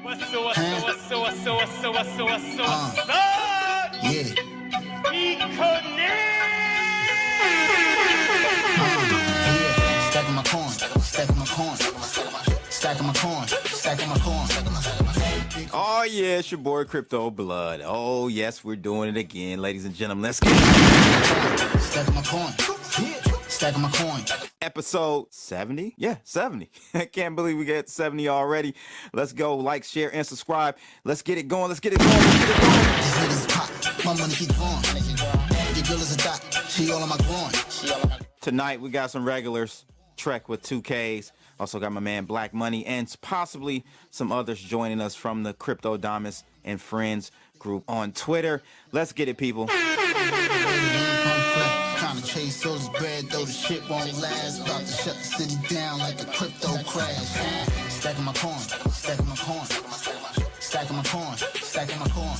Yeah. Stacking my coin, stacking my coin, stacking my coin, stacking my coin. Oh yeah, it's your boy Crypto Blood. Oh yes, we're doing it again, ladies and gentlemen. Let's get it. Stacking my coin, stacking my coin. Episode 70? Yeah, 70. I can't believe we got 70 already. Let's go, like, share, and subscribe. Let's get it going. Let's get it going. Let's get it going. These niggas pop, my money keep growing. Your girl is a dot, she all on my groin. Tonight we got some regulars. Trek with 2Ks. Also got my man Black Money and possibly some others joining us from the Crypto Damas and Friends group on Twitter. Let's get it, people. Trying to chase those bread, though the shit won't last. About to shut the city down like a crypto crash. Stacking my coin, stacking my coin, stacking my coin, stacking my coin.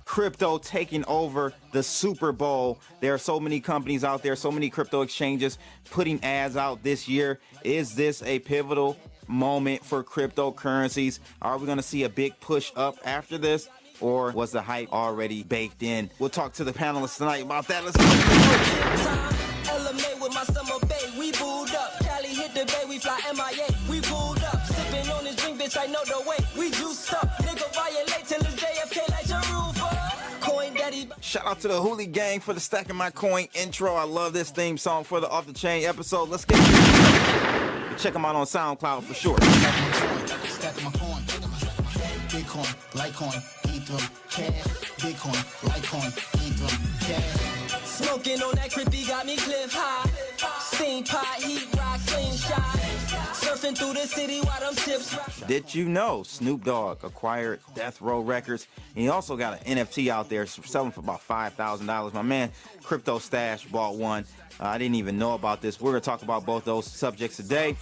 Crypto taking over the Super Bowl. There are so many companies out there, so many crypto exchanges putting ads out this year. Is this a pivotal moment for cryptocurrencies? Are we going to see a big push up after this? Or was the hype already baked in? We'll talk to the panelists tonight about that. Let's go. LMA with my summer bay, we booed up. Cali hit the bay, we fly MIA, we pulled up. Sipping on this drink, bitch, I know the way. We juiced up, nigga violate till it's JFK like Jerufa. Coin daddy. Shout out to the Hooli Gang for the Stacking My Coin intro. I love this theme song for the Off the Chain episode. Let's get it. Check them out on SoundCloud for sure. Stacking my coin, Bitcoin, Litecoin, Ethereum, cash. Bitcoin, Litecoin, Ethereum, cash. Smoking on that crippy got me cliff high. Steam pot, heat rock, slingshot. Surfing through the city while them chips rock. Did you know Snoop Dogg acquired Death Row Records? And he also got an NFT out there selling for about $5,000. My man Crypto Stash bought one. I didn't even know about this. We're going to talk about both those subjects today.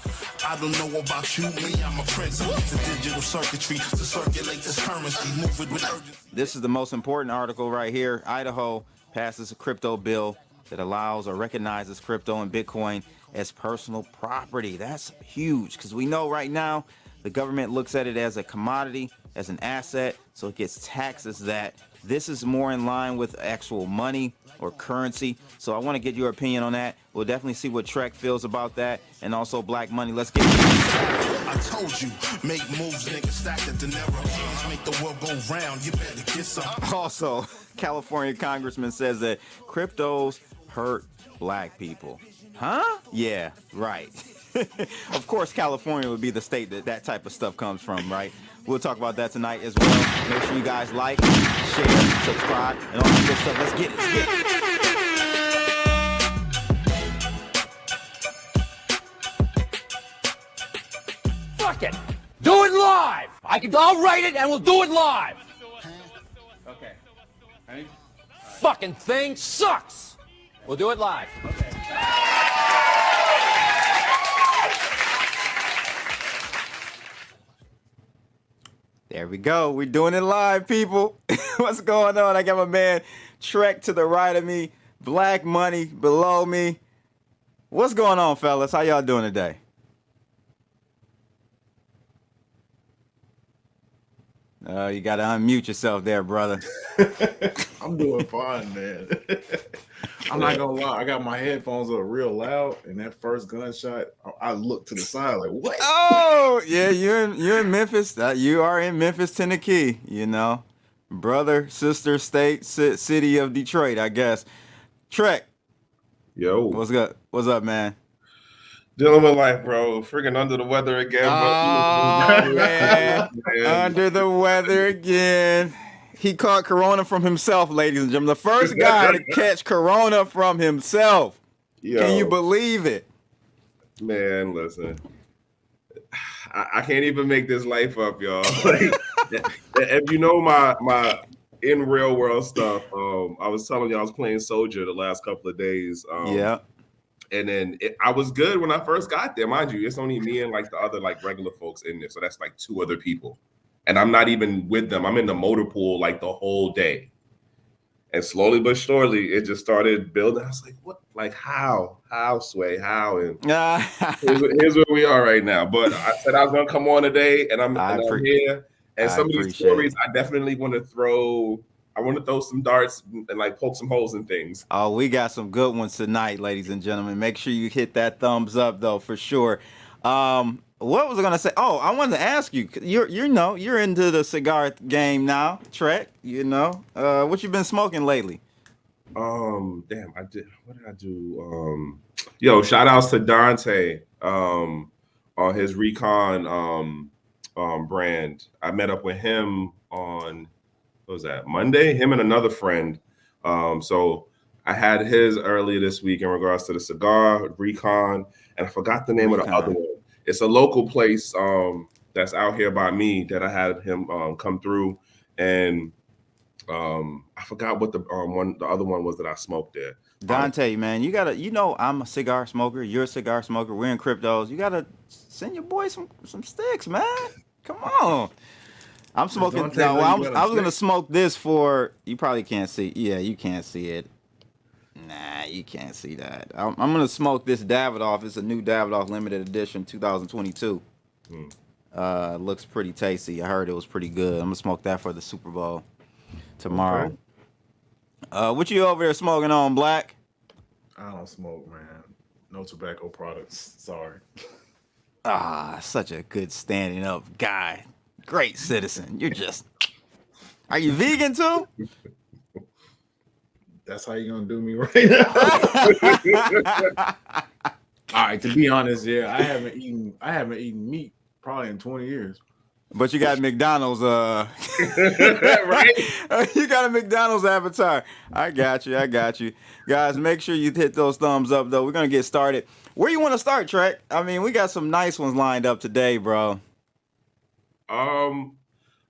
I don't know about you, me, I'm a prince. I use the digital circuitry to circulate this currency. Move it with urgency. This is the most important article right here. Idaho passes a crypto bill that allows or recognizes crypto and Bitcoin as personal property. That's huge because we know right now the government looks at it as a commodity, as an asset, so it gets taxed as that. This is more in line with actual money or currency. So I want to get your opinion on that. We'll definitely see what Trek feels about that, and also Black Money. Let's get it. I told you, make moves, nigga, stack at the narrow. Make the world go round, you better get some. Also, California congressman says that cryptos hurt black people. Huh? Yeah, right. Of course, California would be the state that that type of stuff comes from, right? We'll talk about that tonight as well. Make sure you guys like, share, subscribe, and all that good stuff. Let's get it. Let's get it. Fuck it. Do it live. I'll write it and we'll do it live. Okay. Ready? Fucking thing sucks. We'll do it live. Okay. There we go. We're doing it live, people. What's going on? I got my man Trek to the right of me, Black Money below me. What's going on, fellas? How y'all doing today? You got to unmute yourself there, brother. I'm doing fine, man. I'm not gonna lie. I got my headphones up real loud, and that first gunshot, I looked to the side like, what? Oh, yeah, you're in Memphis. You are in Memphis, Tennessee. You know, brother, sister, state, city of Detroit, I guess. Trek. Yo, What's up? What's up, man? Dealing with life, bro. Freaking under the weather again. Oh, man. Under the weather again. He caught corona from himself, ladies and gentlemen. The first guy to catch corona from himself. Yo, Can you believe it? man, listen. I can't even make this life up, y'all. Like, if you know my in real world stuff, I was telling you I was playing Soldier the last couple of days. Yeah. And then I was good when I first got there. Mind you, it's only me and like the other like regular folks in there. So that's like 2 other people. And I'm not even with them. I'm in the motor pool like the whole day. And slowly but surely, it just started building. I was like, what? Like, how? How, Sway? How? And here's where we are right now. But I said I was going to come on today, and I'm here. And I some of these appreciate stories, it. I definitely want to throw. I want to throw some darts and like poke some holes in things. Oh, we got some good ones tonight, ladies and gentlemen. Make sure you hit that thumbs up though, for sure. What was I gonna say? Oh, I wanted to ask you. You're into the cigar game now, Trek. What you been smoking lately? Damn, I did. What did I do? Yo, shout outs to Dante. On his Recon brand. I met up with him on what was that, Monday? Him and another friend. So I had his earlier this week in regards to the cigar Recon, and I forgot the name of the other Recon. one. It's a local place that's out here by me that I had him come through, and I forgot what the other one was that I smoked there. Dante, man, you gotta. I'm a cigar smoker. You're a cigar smoker. We're in cryptos. You gotta send your boy some sticks, man. Come on. I'm smoking. Dante No, let you I was gonna stick? smoke this for. You probably can't see. Yeah, you can't see it. Nah, you can't see that. I'm gonna smoke this Davidoff. It's a new Davidoff limited edition, 2022. Looks pretty tasty. I heard it was pretty good. I'm gonna smoke that for the Super Bowl tomorrow. Okay. What you over there smoking on, Black? I don't smoke, man. No tobacco products. Sorry. Ah, such a good standing up guy. Great citizen. You're just. Are you vegan too? That's how you gonna do me right now. All right, to be honest, yeah, I haven't eaten meat probably in 20 years. But you got McDonald's, Right? You got a McDonald's avatar. I got you. Guys, make sure you hit those thumbs up, though. We're going to get started. Where you want to start, Trek? I mean, we got some nice ones lined up today, bro. I'm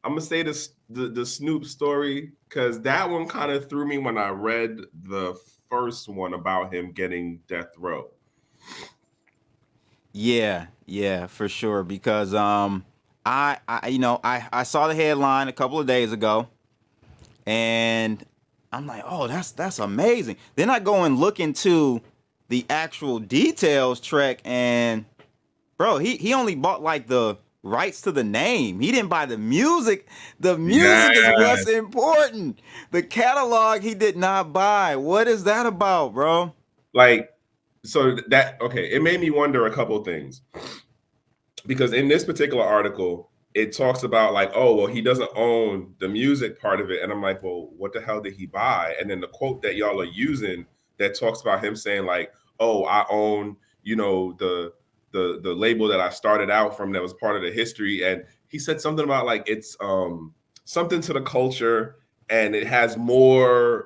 gonna say the Snoop story because that one kind of threw me when I read the first one about him getting death row. Yeah, for sure. Because I saw the headline a couple of days ago, and I'm like, oh, that's amazing. Then I go and look into the actual details, Trek, and bro, he only bought like the rights to the name. He didn't buy the music. The music is what's important. The catalog he did not buy. What is that about, bro? Like, so that okay, it made me wonder a couple of things. Because in this particular article, it talks about like, oh, well, he doesn't own the music part of it. And I'm like, well, what the hell did he buy? And then the quote that y'all are using that talks about him saying like, oh, I own, the label that I started out from that was part of the history. And he said something about like, it's something to the culture and it has more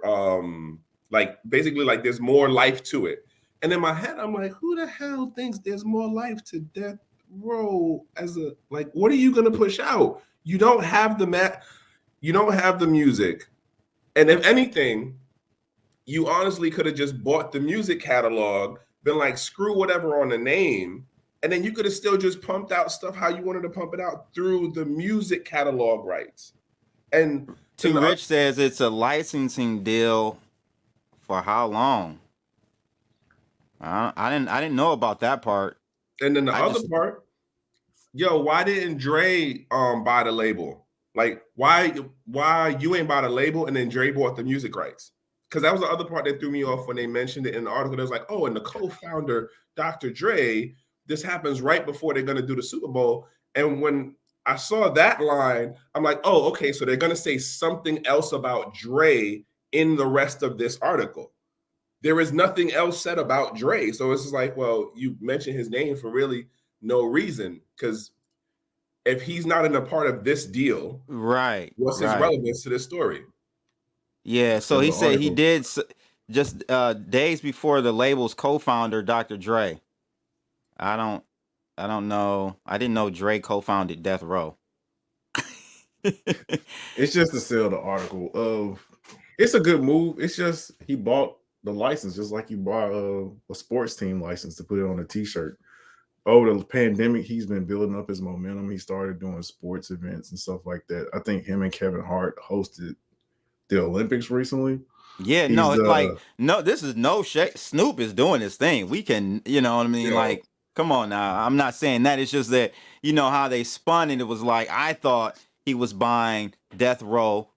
like basically like there's more life to it. And in my head, I'm like, who the hell thinks there's more life to death row as a like? What are you gonna push out? You don't have you don't have the music, and if anything, you honestly could have just bought the music catalog, been like, screw whatever on the name, and then you could have still just pumped out stuff how you wanted to pump it out through the music catalog rights. And Too Rich says it's a licensing deal for how long? I didn't know about that part. And then the other part, yo, why didn't Dre buy the label? Like, why you ain't buy the label and then Dre bought the music rights? Because that was the other part that threw me off when they mentioned it in the article. It was like, oh, and the co-founder, Dr. Dre, this happens right before they're gonna do the Super Bowl. And when I saw that line, I'm like, oh, okay, so they're gonna say something else about Dre in the rest of this article. There is nothing else said about Dre. So it's just like, well, you mentioned his name for really no reason. Because if he's not in a part of this deal, right, what's his relevance to this story? Yeah, so he said he did just days before the label's co-founder, Dr. Dre. I don't know. I didn't know Dre co-founded Death Row. It's just to sell the article of. It's a good move. It's just he bought the license just like you bought a sports team license to put it on a t-shirt. Over the pandemic, he's been building up his momentum. He started doing sports events and stuff like that. I think him and Kevin Hart hosted the Olympics recently. Yeah, this is no shit. Snoop is doing his thing. We can, you know what I mean? Yeah. Like, come on now. I'm not saying that. It's just that, you know, how they spun it. It was like, I thought he was buying Death Row,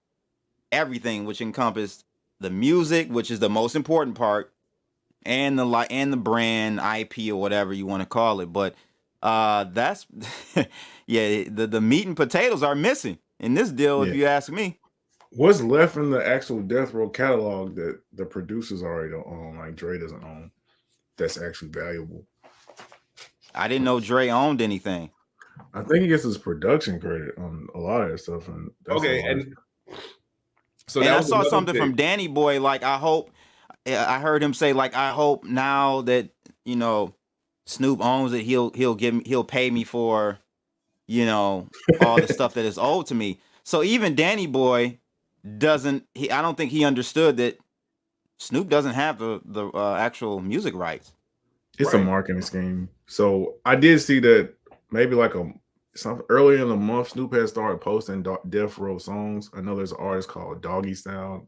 everything, which encompassed the music, which is the most important part, and the brand IP or whatever you want to call it. But that's yeah, the meat and potatoes are missing in this deal, if you ask me. What's left in the actual Death Row catalog that the producers already don't own, like Dre doesn't own, that's actually valuable? I didn't know Dre owned anything. I think he gets his production credit on a lot of that stuff. And that's and so and that I was saw another something thing. from Danny Boy. Like, I heard him say, like, I hope now that, you know, Snoop owns it, he'll pay me for, you know, all the stuff that is owed to me. So even Danny Boy I don't think he understood that Snoop doesn't have the actual music rights. It's a marketing scheme. So I did see that maybe like some earlier in the month, Snoop had started posting Death Row songs. I know there's an artist called Doggy Style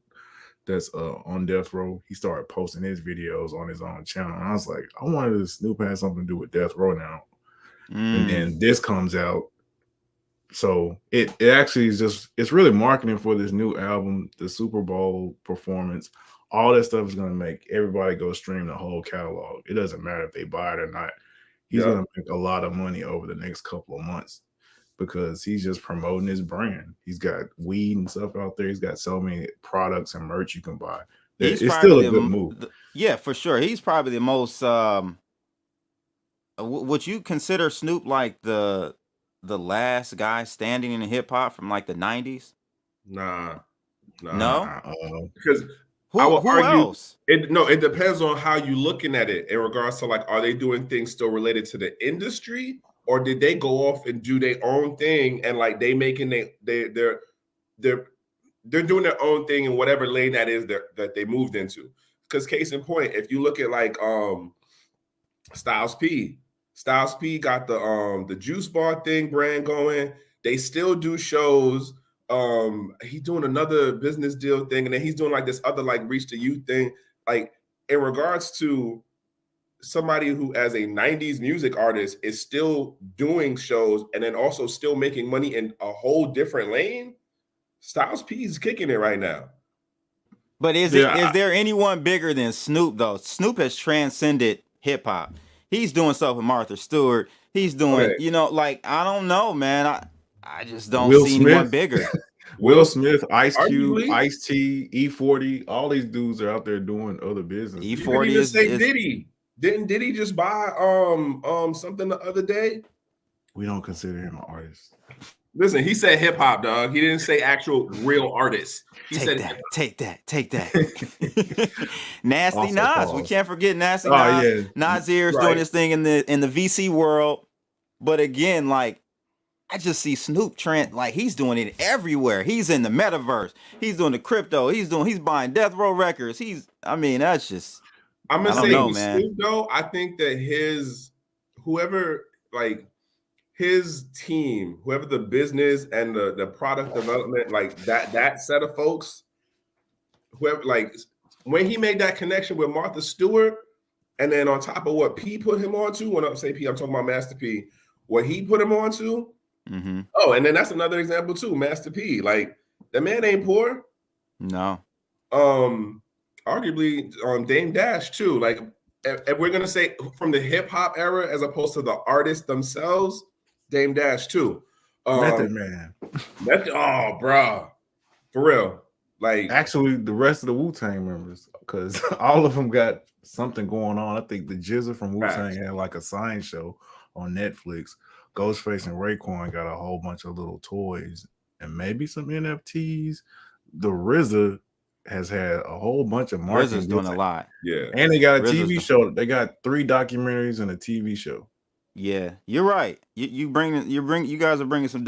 that's on Death Row. He started posting his videos on his own channel. And I was like, I wanted to Snoop had something to do with Death Row now. And then this comes out. So it actually is it's really marketing for this new album, the Super Bowl performance. All that stuff is going to make everybody go stream the whole catalog. It doesn't matter if they buy it or not. He's going to make a lot of money over the next couple of months because he's just promoting his brand. He's got weed and stuff out there. He's got so many products and merch you can buy. It's still a good move. Yeah, for sure. He's probably the most. Would you consider Snoop like the last guy standing in hip hop from like the 90s? Nah. No? Because who else? It depends on how you looking at it in regards to, like, are they doing things still related to the industry, or did they go off and do their own thing and like they making they're doing their own thing in whatever lane that is that they moved into? Because case in point, if you look at like Styles P got the juice bar thing brand going. They still do shows. He's doing another business deal thing, and then he's doing like this other like reach to youth thing. Like, in regards to somebody who as a 90s music artist is still doing shows and then also still making money in a whole different lane, Styles P is kicking it right now. But is there anyone bigger than Snoop though? Snoop has transcended hip hop. He's doing stuff with Martha Stewart. He's doing, you know, like, I don't know, man. I just don't see anyone bigger. Will Smith, Ice Cube, Ice-T, E40, all these dudes are out there doing other business. E40 is Diddy. Didn't Diddy just buy something the other day? We don't consider him an artist. Listen, he said hip hop, dog. He didn't say actual real artists. He said take that. Nasty Nas. We can't forget Nasty Nas. Yeah. Nasir is doing this thing in the VC world. But again, like, I just see Snoop Trent, like, he's doing it everywhere. He's in the metaverse. He's doing the crypto. He's buying Death Row records. That's just, I'm gonna say with Snoop though, I think that his team, whoever the business and the product development, like that set of folks, whoever, like, when he made that connection with Martha Stewart, and then on top of what P put him onto, when I say P, I'm talking about Master P, what he put him onto. Mm-hmm. Oh, and then that's another example too, Master P. Like, the man ain't poor. No. Arguably, Dame Dash too. Like, if we're gonna say from the hip hop era as opposed to the artists themselves, Dame Dash too. Method Man. Bro, for real. Like, actually, the rest of the Wu-Tang members, because all of them got something going on. I think the Jizza from Wu-Tang had like a science show on Netflix. Ghostface and Raekwon got a whole bunch of little toys and maybe some NFTs. The RZA has had a whole bunch of marketing. RZA's doing a lot. Yeah. And they got a TV show. They got 3 documentaries and a TV show. Yeah, you're right. You guys are bringing some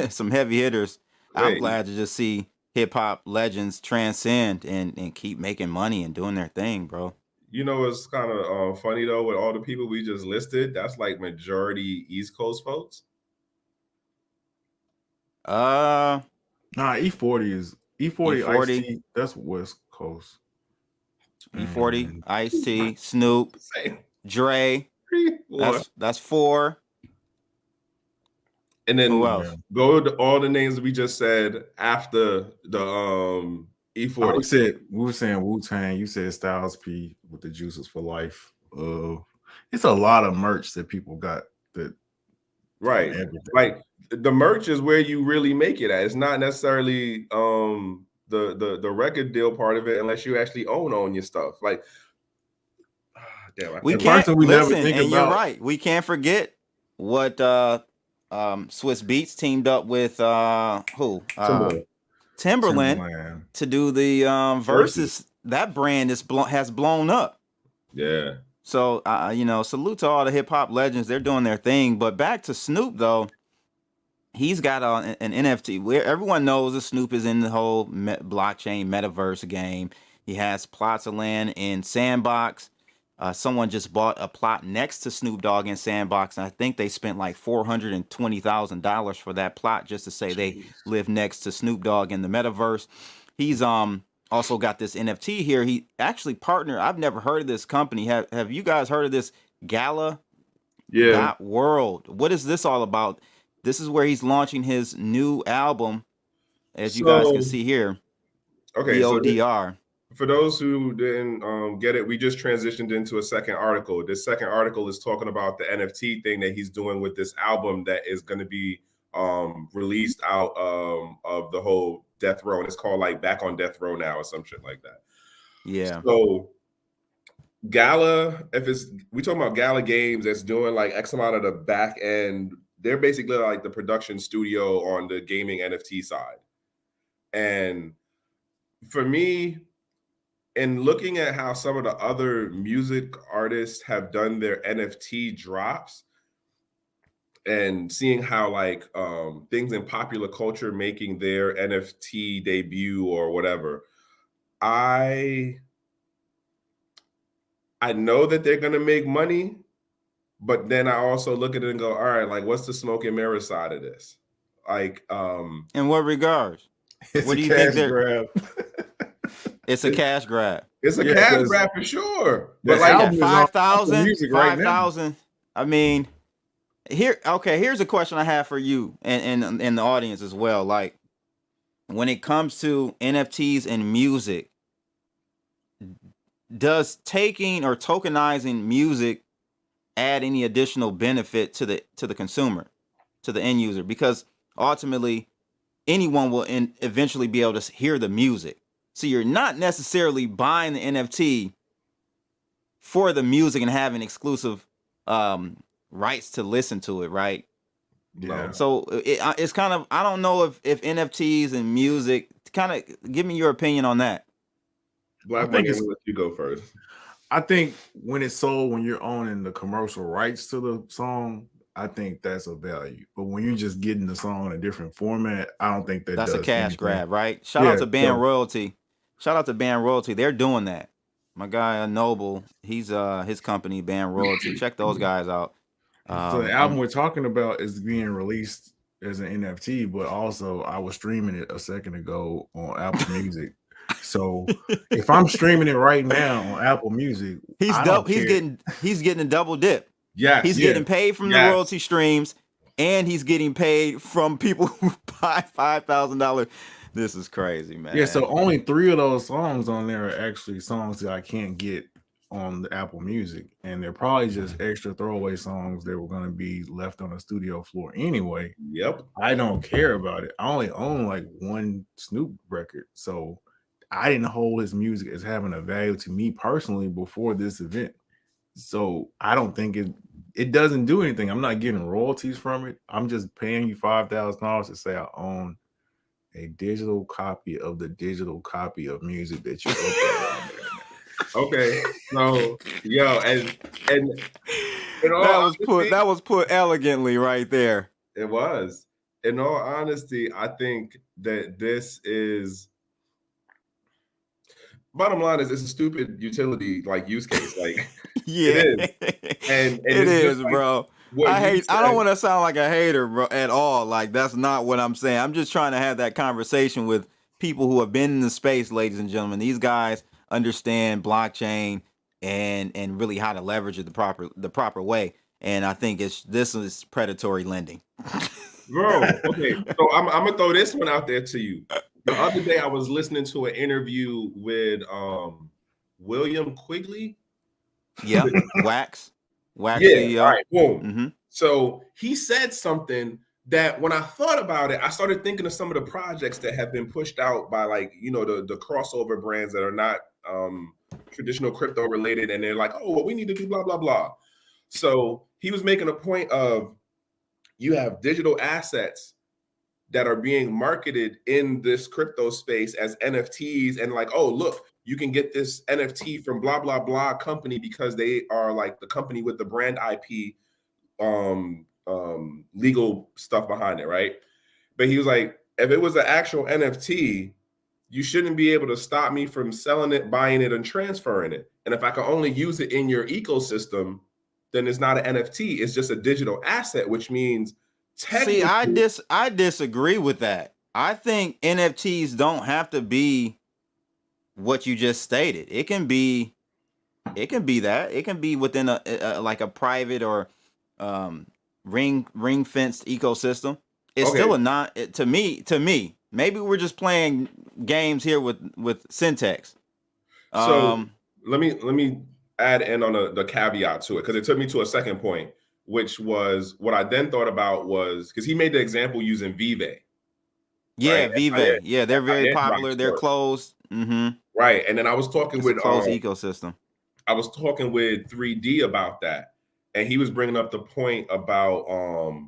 some heavy hitters. I'm glad to just see hip hop legends transcend and keep making money and doing their thing, bro. You know, it's kind of funny though, with all the people we just listed, that's like majority East Coast folks. Nah, E40 is E40. Ice-T, that's West Coast. E40, Ice-T, Snoop, Dre. That's 4. And then Who else? go to all the names we just said after the E40. We were saying Wu-Tang. You said Styles P with the Juices for Life. It's a lot of merch that people got that. Right. Like the merch is where you really make it at. It's not necessarily the record deal part of it unless you actually own your stuff. Like damn, We can't we never listen, think and you're about. right. We can't forget what Swiss Beats teamed up with who? Timberland to do the versus. That brand has blown up. Yeah. So salute to all the hip hop legends. They're doing their thing. But back to Snoop though, he's got an NFT where everyone knows that Snoop is in the whole blockchain metaverse game. He has plots of land in Sandbox. Someone just bought a plot next to Snoop Dogg in Sandbox, and I think they spent like $420,000 for that plot just to say they live next to Snoop Dogg in the metaverse. He's also got this NFT here. He actually partnered. I've never heard of this company. Have you guys heard of this Gala? Yeah. World. What is this all about? This is where he's launching his new album, as you guys can see here. Okay, BODR. For those who didn't get it, we just transitioned into a second article. This second article is talking about the NFT thing that he's doing with this album that is going to be released out of the whole Death Row. And it's called like Back on Death Row Now or some shit like that. Yeah. So Gala, we talking about Gala Games that's doing like X amount of the back end. They're basically like the production studio on the gaming NFT side. And for me, in looking at how some of the other music artists have done their NFT drops and seeing how like things in popular culture making their NFT debut or whatever, I know that they're going to make money, but then I also look at it and go, all right, like what's the smoke and mirror side of this? Like, in what regards? What do you think they're? It's a cash grab. It's a cash grab for sure. But like 5,000, 5,000. I mean, here's a question I have for you and the audience as well. Like, when it comes to NFTs and music, does taking or tokenizing music add any additional benefit to the consumer, to the end user? Because ultimately, anyone will eventually be able to hear the music. So you're not necessarily buying the NFT for the music and having exclusive rights to listen to it, right? Yeah. So it's kind of, I don't know if NFTs and music, kind of give me your opinion on that. Black Money, I'm gonna let you go first. I think when it's sold, when you're owning the commercial rights to the song, I think that's a value. But when you're just getting the song in a different format, I don't think that's a cash grab, right? Shout out to Band Royalty. Shout out to Band Royalty. They're doing that. My guy Noble, he's his company, Band Royalty. Check those guys out. So the album we're talking about is being released as an NFT, but also I was streaming it a second ago on Apple Music. So if I'm streaming it right now on Apple Music, he's getting a double dip. Yeah, he's getting paid from the royalty streams, and he's getting paid from people who buy $5,000. This is crazy, man. Yeah, so only 3 of those songs on there are actually songs that I can't get on the Apple Music, and they're probably just extra throwaway songs that were going to be left on the studio floor anyway. Yep. I don't care about it. I only own like one Snoop record, so I didn't hold his music as having a value to me personally before this event. So I don't think it doesn't do anything. I'm not getting royalties from it. I'm just paying you $5,000 to say I own a digital copy of the digital copy of music that you Okay, so and that was put elegantly right there. It was. In all honesty, I think that this is, bottom line is, it's a stupid utility like use case. Like yeah, it is. And it is, like, bro. I don't want to sound like a hater, bro, at all. Like, that's not what I'm saying. I'm just trying to have that conversation with people who have been in the space, ladies and gentlemen. These guys understand blockchain and really how to leverage it the proper way. And I think this is predatory lending. Bro, okay. So I'm gonna throw this one out there to you. The other day I was listening to an interview with William Quigley. Yep. Wax Yeah, all CEO. right, boom. Mm-hmm. So he said something that when I thought about it, I started thinking of some of the projects that have been pushed out by like, you know, the crossover brands that are not traditional crypto related, and they're like, oh, well, we need to do blah, blah, blah. So he was making a point of you have digital assets that are being marketed in this crypto space as NFTs, and like, oh, look, you can get this NFT from blah blah blah company because they are like the company with the brand IP legal stuff behind it, right? But he was like, if it was an actual NFT, you shouldn't be able to stop me from selling it, buying it, and transferring it. And if I can only use it in your ecosystem, then it's not an NFT, it's just a digital asset, which means See, I disagree with that. I think NFTs don't have to be what you just stated. It can be that. It can be within a like a private or ring fenced ecosystem. It's Okay. still a not to me. Maybe we're just playing games here with syntax. So let me add in on the caveat to it, because it took me to a second point, which was what I then thought about was because he made the example using Vive. Yeah, right? Vive. Yeah, they're very Android popular. They're store. closed. Mm-hmm. Right. And then I was talking It's a with closed ecosystem. I was talking with 3D about that, and he was bringing up the point about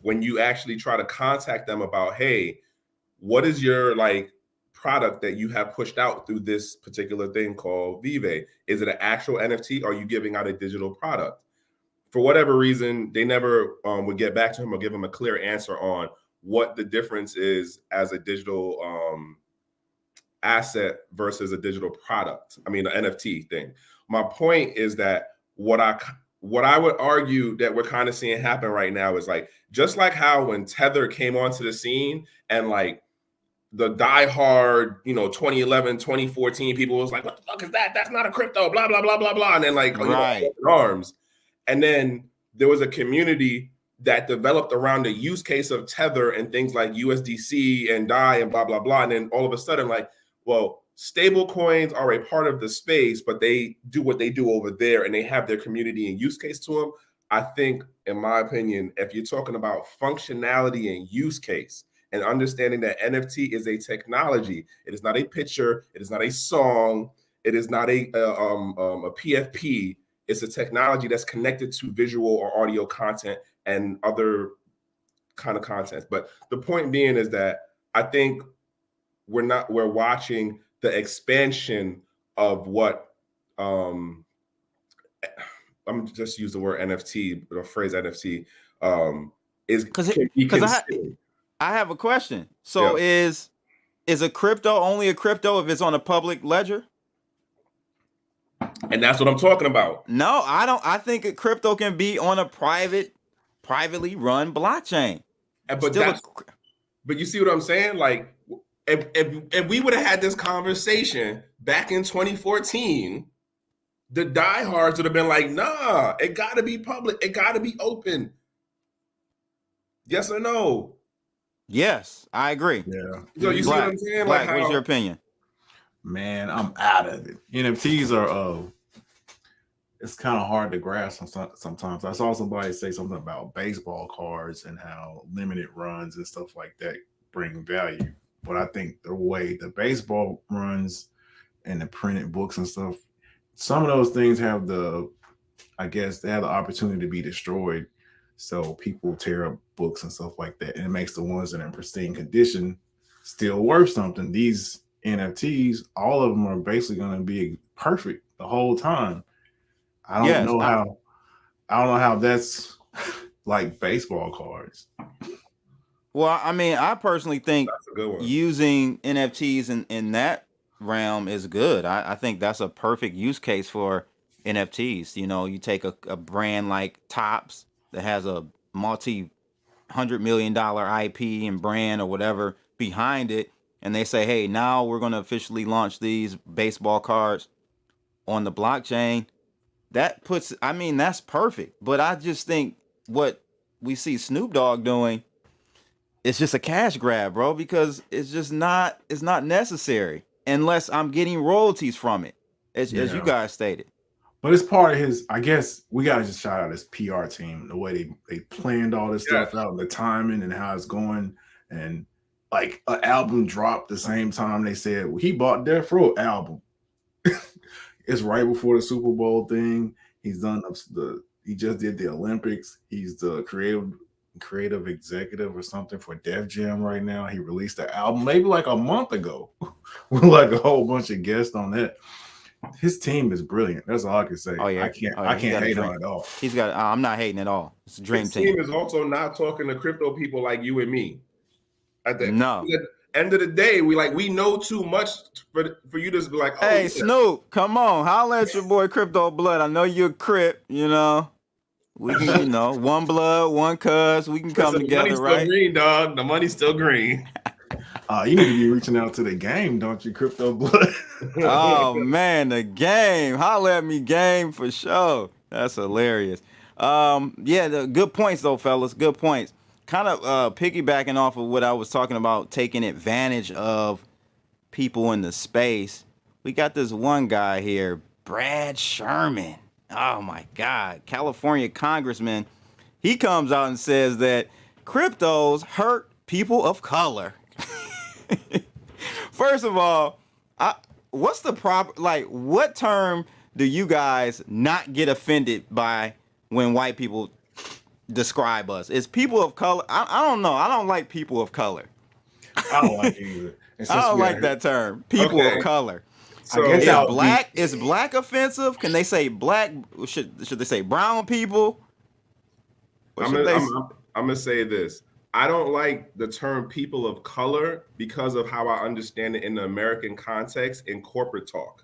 when you actually try to contact them about, hey, what is your like product that you have pushed out through this particular thing called Vive? Is it an actual NFT? Or are you giving out a digital product? For whatever reason, they never would get back to him or give him a clear answer on what the difference is as a digital asset versus a digital product. I mean, the NFT thing. My point is that what I would argue that we're kind of seeing happen right now is like, just like how when Tether came onto the scene and like the diehard, 2011, 2014 people was like, what the fuck is that? That's not a crypto, blah, blah, blah, blah, blah. And then like, Right. arms. And then there was a community that developed around the use case of Tether and things like USDC and DAI and blah, blah, blah. And then all of a sudden, like, well, stable coins are a part of the space, but they do what they do over there and they have their community and use case to them. I think, in my opinion, if you're talking about functionality and use case and understanding that NFT is a technology, it is not a picture, it is not a song, it is not a PFP. It's a technology that's connected to visual or audio content and other kind of content. But the point being is that I think we're watching the expansion of what I'm just use the word NFT, the phrase NFT is Because I have a question. So Yeah. is a crypto only a crypto if it's on a public ledger? And that's what I'm talking about. No, I don't. I think a crypto can be on a privately run blockchain. But you see what I'm saying? Like, if we would have had this conversation back in 2014, the diehards would have been like, nah, it got to be public. It got to be open. Yes or no? Yes, I agree. Yeah. So you see what I'm saying? Black, Like, what is your opinion? Man, I'm out of it. NFTs are it's kind of hard to grasp sometimes. I saw somebody say something about baseball cards and how limited runs and stuff like that bring value. But I think the way the baseball runs and the printed books and stuff, some of those things have the opportunity to be destroyed. So people tear up books and stuff like that. And it makes the ones that are in pristine condition still worth something. These NFTs, all of them are basically going to be perfect the whole time. I don't know how that's like baseball cards. Well, I mean, I personally think that's a good one. Using NFTs in that realm is good. I think that's a perfect use case for NFTs. You take a brand like Topps that has a multi-$100 million IP and brand or whatever behind it, and they say, hey, now we're going to officially launch these baseball cards on the blockchain. That's perfect. But I just think what we see Snoop Dogg doing, it's just a cash grab, bro, because it's not necessary unless I'm getting royalties from it, as you guys stated. But it's part of his. I guess we gotta just shout out his PR team, the way they planned all this Yes. stuff out, the timing and how it's going, and like an album dropped the same time they said he bought Death Row album. It's right before the Super Bowl thing. He's done he just did the Olympics. He's the creative executive or something for Def Jam right now. He released the album maybe like a month ago with like a whole bunch of guests on that. His team is brilliant. That's all I can say. Oh yeah, I can't hate on it at all. He's got. I'm not hating at all. It's a dream His team. team is also not talking to crypto people like you and me. At the No. end of the day, we know too much for you to be like, oh, Hey, yeah. Snoop, come on, holla at your boy Crypto Blood. I know you're a Crip, you know. We can, you know, one blood, one cuz. We can come The together, money's right? still green, dog. The money's still green. You need to be reaching out to the game, don't you, Crypto Blood? Oh man, the game. Holla at me, game, for sure. That's hilarious. Yeah, the good points though, fellas. Good points. Kind of piggybacking off of what I was talking about, taking advantage of people in the space. We got this one guy here, Brad Sherman. Oh my God, California congressman. He comes out and says that cryptos hurt people of color. First of all, what's the proper, like, what term do you guys not get offended by when white people describe us? Is people of color? I don't know. I don't like people of color. I don't like it either. I don't like that term, people Okay. of color. So Is black offensive? Can they say black? Should they say brown people? What I'm should they gonna say this. I don't like the term people of color because of how I understand it in the American context in corporate talk.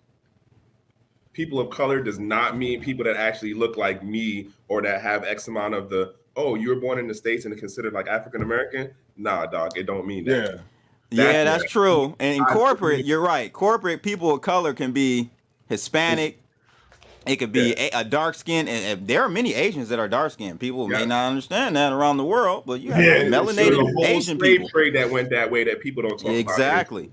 People of color does not mean people that actually look like me or that have X amount of you were born in the States and considered like African American. Nah, dog, it don't mean that. Yeah, that's true. And in corporate, you're right. Corporate people of color can be Hispanic. It could be a dark skin, and there are many Asians that are dark skinned. People may not understand that around the world, but you have melanated Asian people. Trade that went that way that people don't talk about. Exactly.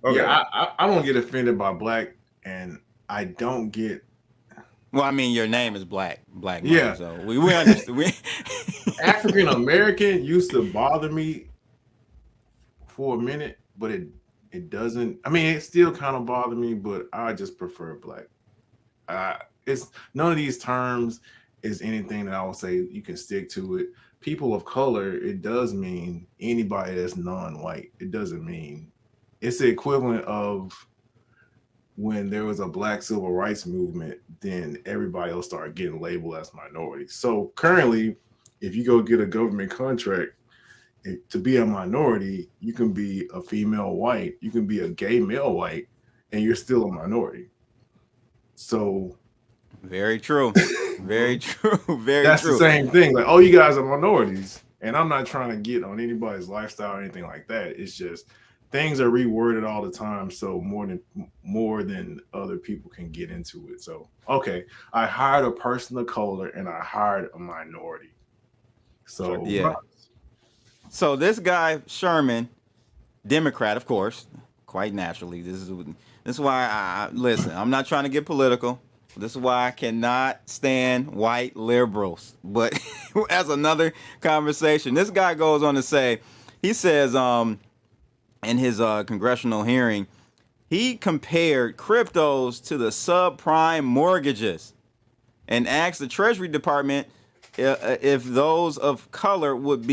Okay. Yeah, I don't get offended by black, and I don't get. Well, I mean, your name is Black Money, Yeah. so we understand. African American used to bother me for a minute, but it doesn't. I mean, it still kind of bothered me, but I just prefer black. It's none of these terms is anything that I would say you can stick to it. People of color, it does mean anybody that's non-white. It doesn't mean it's the equivalent of when there was a black civil rights movement, then everybody else started getting labeled as minorities. So currently, if you go get a government contract to be a minority, you can be a female white, you can be a gay male white, and you're still a minority. So Very true. Very true. Very that's true. the same thing. Like, oh, you guys are minorities. And I'm not trying to get on anybody's lifestyle or anything like that. It's just things are reworded all the time. So more than other people can get into it. So, okay, I hired a person of color and I hired a minority. So yeah. So this guy, Sherman, Democrat, of course, quite naturally. This is why I listen. I'm not trying to get political. This is why I cannot stand white liberals. But as another conversation, this guy goes on to say, he says, in his congressional hearing, he compared cryptos to the subprime mortgages and asked the Treasury Department if those of color would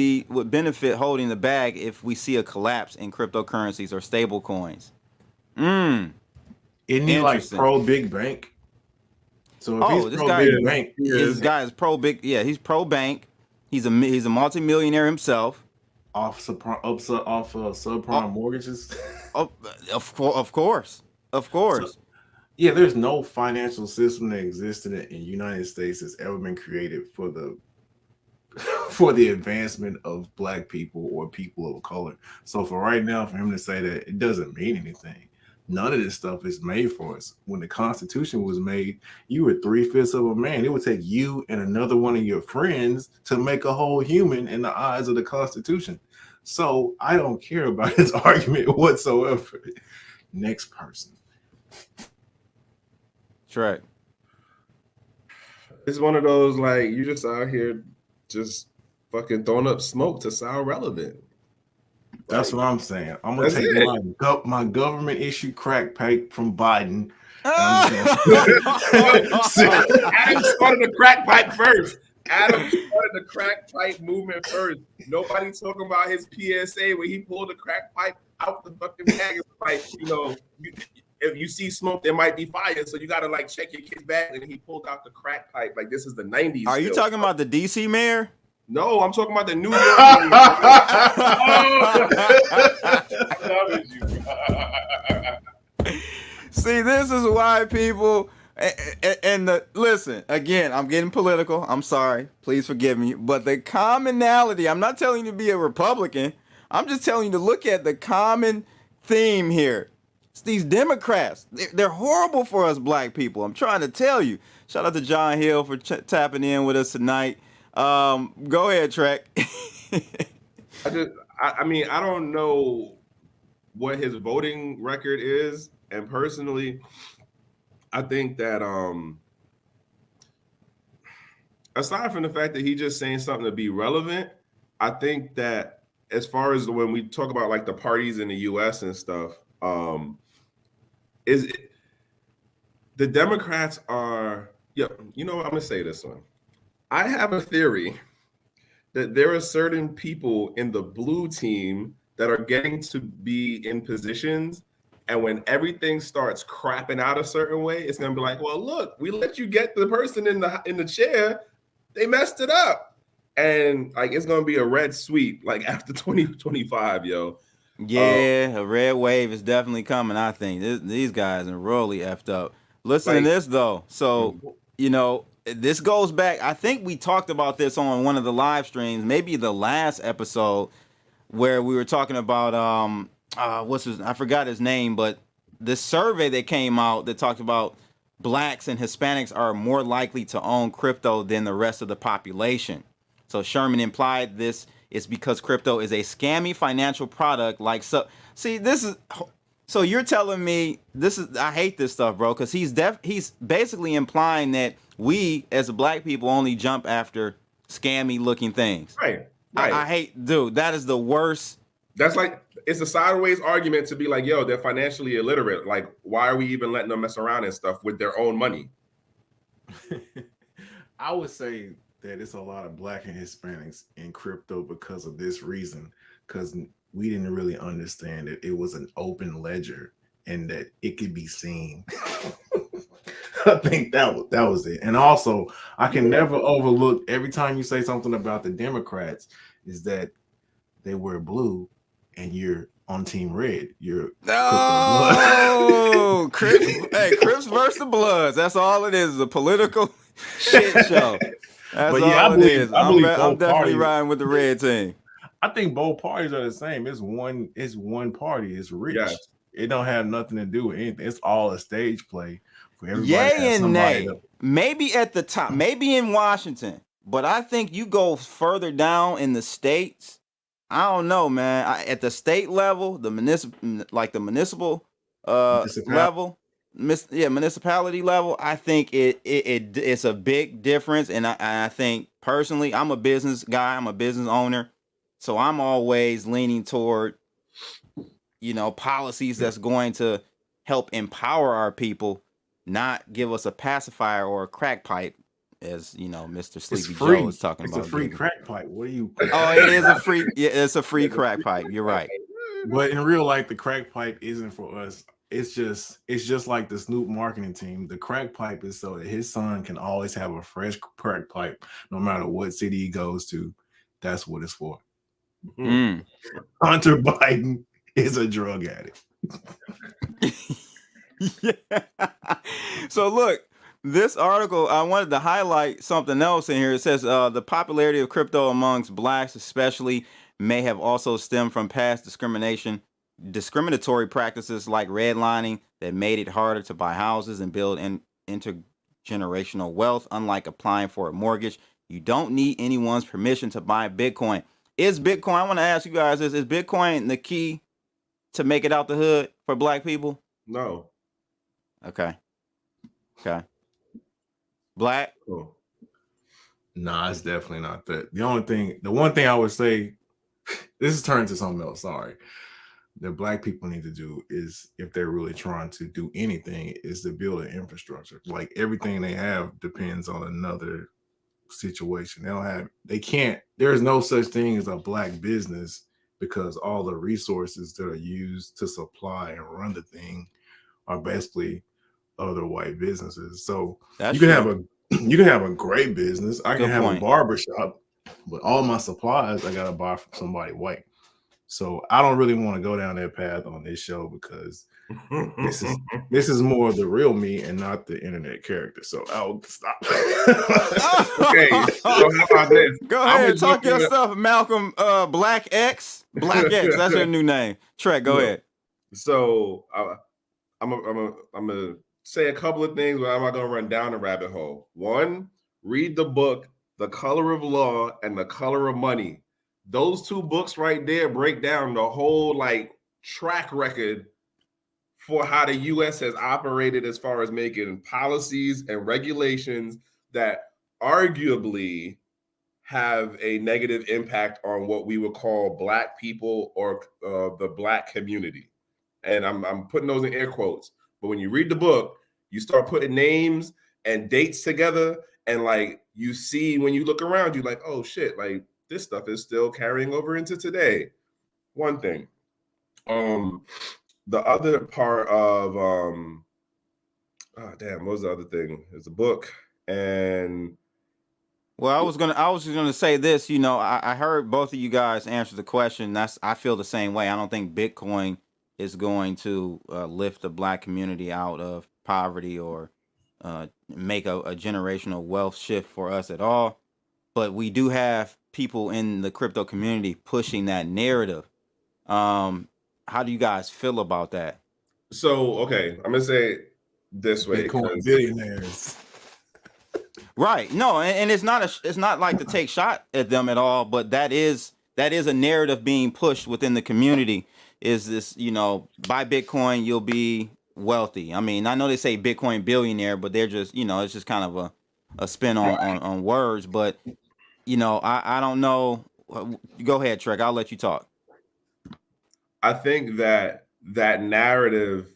benefit holding the bag if we see a collapse in cryptocurrencies or stable coins. Isn't he like pro big bank? So if this guy is pro big. Yeah, he's pro bank. He's a multimillionaire himself. Off subprime mortgages. Of course. So, yeah, there's no financial system that existed in the United States that's ever been created for the advancement of black people or people of color. So for right now, for him to say that, it doesn't mean anything. None of this stuff is made for us. When the Constitution was made, you were 3/5 of a man. It would take you and another one of your friends to make a whole human in the eyes of the Constitution. So I don't care about his argument whatsoever. Next person. That's right. It's one of those like you just out here just fucking throwing up smoke to sound relevant. That's what I'm saying. I'm gonna take my government issued crack pipe from Biden. Adam started the crack pipe first. Adam started the crack pipe movement first. Nobody talking about his PSA where he pulled the crack pipe out the fucking bag. It's like, you know, if you see smoke, there might be fire. So you gotta like check your kid's bag. And he pulled out the crack pipe. Like this is the 90s. Are you talking about the DC mayor? No, I'm talking about the New York. See, this is why people listen, again, I'm getting political. I'm sorry. Please forgive me. But the commonality, I'm not telling you to be a Republican. I'm just telling you to look at the common theme here. It's these Democrats. They're horrible for us black people. I'm trying to tell you. Shout out to John Hill for tapping in with us tonight. Go ahead, Trek. I mean, I don't know what his voting record is, and personally, I think that aside from the fact that he's just saying something to be relevant, I think that as far as when we talk about like the parties in the U.S. and stuff, the Democrats are, you know what, I'm gonna say this one. I have a theory that there are certain people in the blue team that are getting to be in positions, and when everything starts crapping out a certain way, it's gonna be like, well, look, we let you get the person in the chair, they messed it up, and like it's gonna be a red sweep like after 2025, yo. Yeah, a red wave is definitely coming. I think these guys are royally effed up. Listen to this though. So you know. This goes back, I think we talked about this on one of the live streams, maybe the last episode, where we were talking about I forgot his name, but the survey that came out that talked about blacks and Hispanics are more likely to own crypto than the rest of the population. So Sherman implied this is because crypto is a scammy financial product so you're telling me I hate this stuff, bro, because he's basically implying that we as black people only jump after scammy looking things. Right. I hate, dude, that is the worst. That's like, it's a sideways argument to be like, yo, they're financially illiterate. Like, why are we even letting them mess around and stuff with their own money? I would say that it's a lot of black and Hispanics in crypto because of this reason, because we didn't really understand that it was an open ledger and that it could be seen. I think that was it. And also, I can never overlook, every time you say something about the Democrats, is that they wear blue and you're on team red. You're Crips versus the Bloods. That's all it is a political shit show. That's all it is. I'm definitely riding with the red team. I think both parties are the same. It's one party. It's rich. Yes. It don't have nothing to do with anything. It's all a stage play for everybody. Yay and nay. Maybe at the top, maybe in Washington, but I think you go further down in the states. I don't know, man. At the state level, the municipal level, municipality level, I think it's a big difference. And I think personally, I'm a business guy. I'm a business owner. So I'm always leaning toward, policies that's going to help empower our people, not give us a pacifier or a crack pipe, as Mr. Sleepy Joe is talking about. It's a free crack pipe. What are you? Oh, it is a free. Yeah, it's a free crack pipe. You're right. But in real life, the crack pipe isn't for us. It's just like the Snoop marketing team. The crack pipe is so that his son can always have a fresh crack pipe, no matter what city he goes to. That's what it's for. Mm. Hunter Biden is a drug addict. Yeah. So look, this article, I wanted to highlight something else in here. It says the popularity of crypto amongst blacks especially may have also stemmed from past discrimination discriminatory practices like redlining that made it harder to buy houses and build intergenerational wealth. Unlike applying for a mortgage, you don't need anyone's permission to buy Bitcoin. Is Bitcoin, I want to ask you guys this, is Bitcoin the key to make it out the hood for black people? No. Okay. Black? Cool. Nah, it's definitely not that. The one thing I would say, this is turning to something else, sorry, that black people need to do is, if they're really trying to do anything, is to build an infrastructure. Like everything they have depends on another situation. There's no such thing as a black business, because all the resources that are used to supply and run the thing are basically other white businesses. So you can have a great business. I can have a barbershop, but all my supplies I gotta buy from somebody white. So I don't really want to go down that path on this show, because this is more of the real me and not the internet character. So I'll stop. Okay, so how about this? Go ahead, talk your stuff, Malcolm. Black X, that's your new name. Trek, go ahead. So I'm gonna say a couple of things, but I'm not gonna run down a rabbit hole. One, read the book The Color of Law and The Color of Money. Those two books right there break down the whole like track record for how the U.S. has operated as far as making policies and regulations that arguably have a negative impact on what we would call black people or the black community. And I'm putting those in air quotes. But when you read the book, you start putting names and dates together, and like you see, when you look around, you like, oh shit, like this stuff is still carrying over into today. One thing. The other part of what was the other thing? It's a book. And well, I was just gonna say this. You know, I heard both of you guys answer the question. I feel the same way. I don't think Bitcoin is going to lift the black community out of poverty or make a generational wealth shift for us at all. But we do have people in the crypto community pushing that narrative. How do you guys feel about that? So, okay, I'm gonna say it this way. Bitcoin billionaires. Right. No, and it's not like to take shot at them at all, but that is a narrative being pushed within the community. Is this, buy Bitcoin, you'll be wealthy. I mean, I know they say Bitcoin billionaire, but they're just, it's just kind of a spin on words. But, I don't know. Go ahead, Trek. I'll let you talk. I think that narrative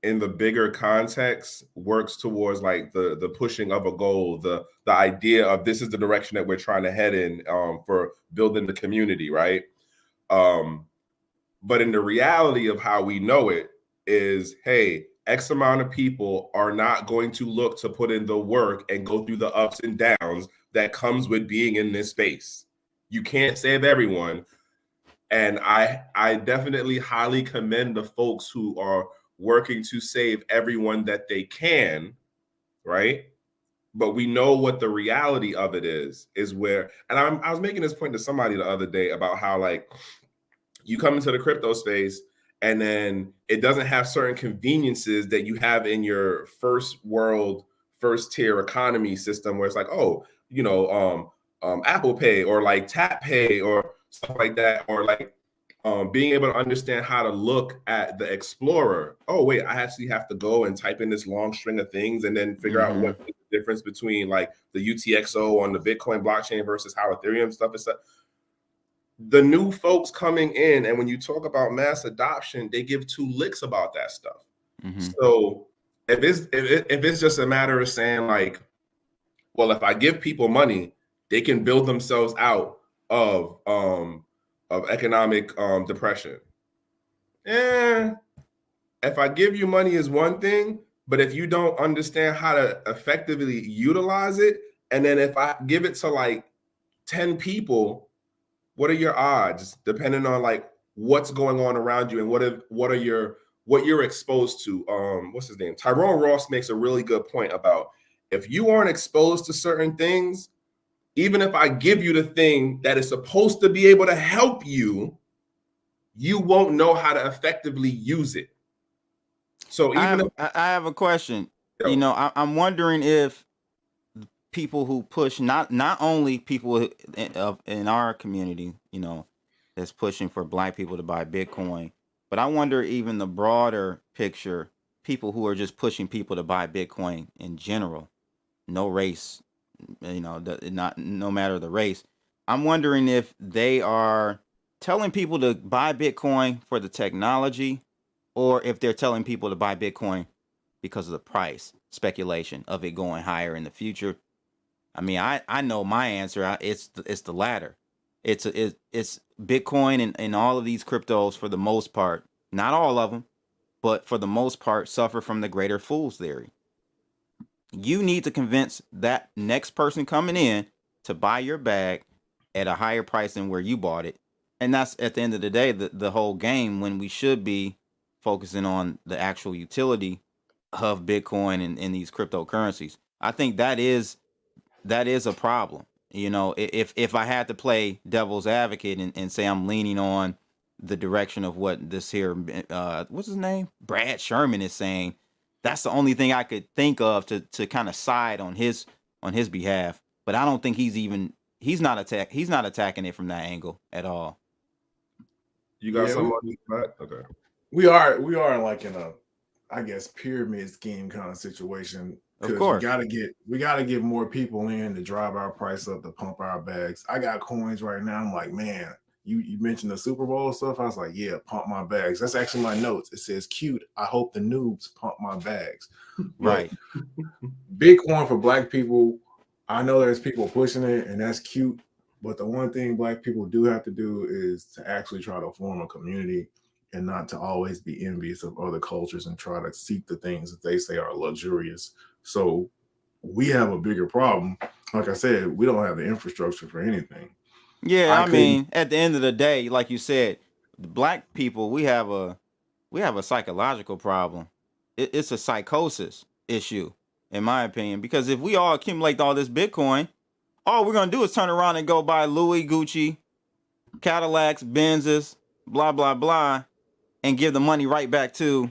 in the bigger context works towards like the pushing of a goal, the idea of this is the direction that we're trying to head in for building the community, right? But in the reality of how we know it is, hey, X amount of people are not going to look to put in the work and go through the ups and downs that comes with being in this space. You can't save everyone. And I definitely highly commend the folks who are working to save everyone that they can, right? But we know what the reality of it is where, and I was making this point to somebody the other day about how like you come into the crypto space and then it doesn't have certain conveniences that you have in your first world, first tier economy system where it's like, oh, Apple Pay or like Tap Pay or stuff like that, or like being able to understand how to look at the Explorer. Oh, wait, I actually have to go and type in this long string of things and then figure out what the difference between like the UTXO on the Bitcoin blockchain versus how Ethereum stuff is set. The new folks coming in, and when you talk about mass adoption, they give two licks about that stuff. So if it's just a matter of saying like, well, if I give people money, they can build themselves out of economic depression. If I give you money is one thing, but if you don't understand how to effectively utilize it, and then if I give it to like 10 people, what are your odds depending on like what's going on around you and what you're exposed to? What's his name? Tyrone Ross makes a really good point about if you aren't exposed to certain things, even if I give you the thing that is supposed to be able to help you, you won't know how to effectively use it. So even I have a question. Yo. You know, I'm wondering if people who push, not only people in our community, you know, that's pushing for black people to buy Bitcoin, but I wonder even the broader picture, people who are just pushing people to buy Bitcoin in general, no race, you know, not no matter the race. I'm wondering if they are telling people to buy Bitcoin for the technology, or if they're telling people to buy Bitcoin because of the price speculation of it going higher in the future. I mean, I know my answer. It's the latter. It's Bitcoin and all of these cryptos for the most part, not all of them, but for the most part, suffer from the greater fool's theory. You need to convince that next person coming in to buy your bag at a higher price than where you bought it. And that's at the end of the day, the whole game, when we should be focusing on the actual utility of Bitcoin and these cryptocurrencies. I think that is a problem. You know, if I had to play devil's advocate and say I'm leaning on the direction of what this here, what's his name? Brad Sherman is saying, that's the only thing I could think of to kind of side on his behalf. But I don't think he's not attacking it from that angle at all. You got something on this, Matt? Okay. We are like in a, I guess, pyramid scheme kind of situation. Of course, we gotta get more people in to drive our price up, to pump our bags. I got coins right now. I'm like, man, you mentioned the Super Bowl stuff. I was like, yeah, pump my bags. That's actually my notes. It says, cute. I hope the noobs pump my bags. Right. Bitcoin for black people. I know there's people pushing it, and that's cute. But the one thing black people do have to do is to actually try to form a community and not to always be envious of other cultures and try to seek the things that they say are luxurious. So we have a bigger problem. Like I said, we don't have the infrastructure for anything. Yeah, I mean, at the end of the day, like you said, the black people, we have a psychological problem. It's a psychosis issue, in my opinion, because if we all accumulate all this Bitcoin, all we're gonna do is turn around and go buy Louis, Gucci, Cadillacs, Benzes, blah blah blah, and give the money right back to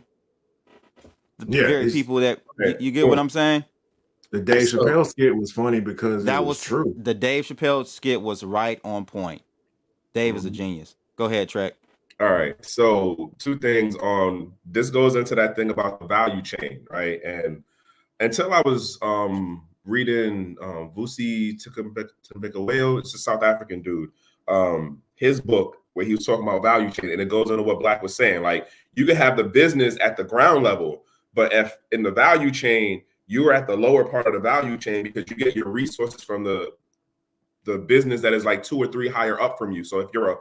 the very people that you get what I'm saying. The Dave Chappelle skit was funny because that was true. The Dave Chappelle skit was right on point. Dave is a genius. Go ahead, Trek. All right. So 2 things on this goes into that thing about the value chain, right? And until I was reading Vusi Tembekaweo, it's a South African dude, his book where he was talking about value chain, and it goes into what Black was saying. Like, you can have the business at the ground level, but if in the value chain, you are at the lower part of the value chain because you get your resources from the business that is like 2 or 3 higher up from you. So if you're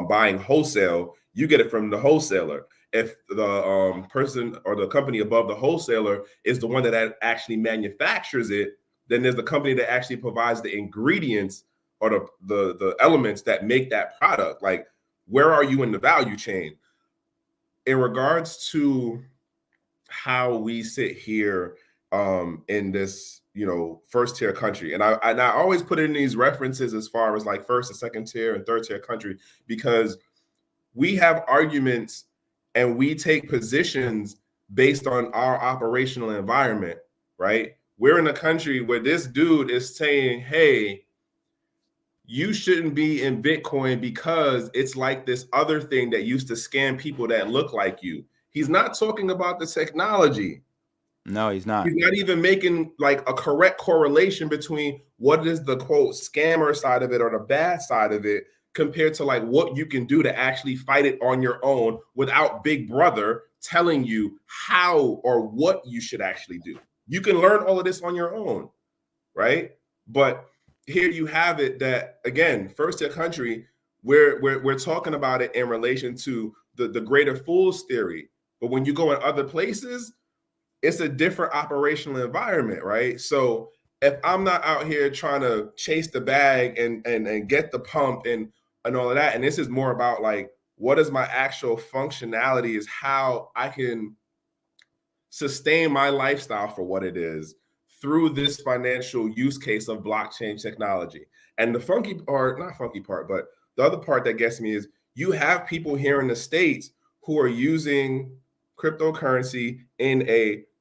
buying wholesale, you get it from the wholesaler. If the person or the company above the wholesaler is the one that actually manufactures it, then there's the company that actually provides the ingredients or the elements that make that product. Like, where are you in the value chain? In regards to how we sit here in this, you know, first tier country, and I always put in these references as far as like first and second tier and third tier country, because we have arguments and we take positions based on our operational environment, right? We're in a country where this dude is saying, hey, you shouldn't be in Bitcoin because it's like this other thing that used to scam people that look like you. He's not talking about the technology. No, he's not. He's not even making like a correct correlation between what is the quote scammer side of it or the bad side of it compared to like what you can do to actually fight it on your own without Big Brother telling you how or what you should actually do. You can learn all of this on your own, right? But here you have it that, again, first tier country, we're talking about it in relation to the greater fool's theory. But when you go in other places, it's a different operational environment, right? So if I'm not out here trying to chase the bag and get the pump and all of that, and this is more about like, what is my actual functionality, is how I can sustain my lifestyle for what it is through this financial use case of blockchain technology. And the funky part, not funky part, but the other part that gets me is you have people here in the States who are using cryptocurrency in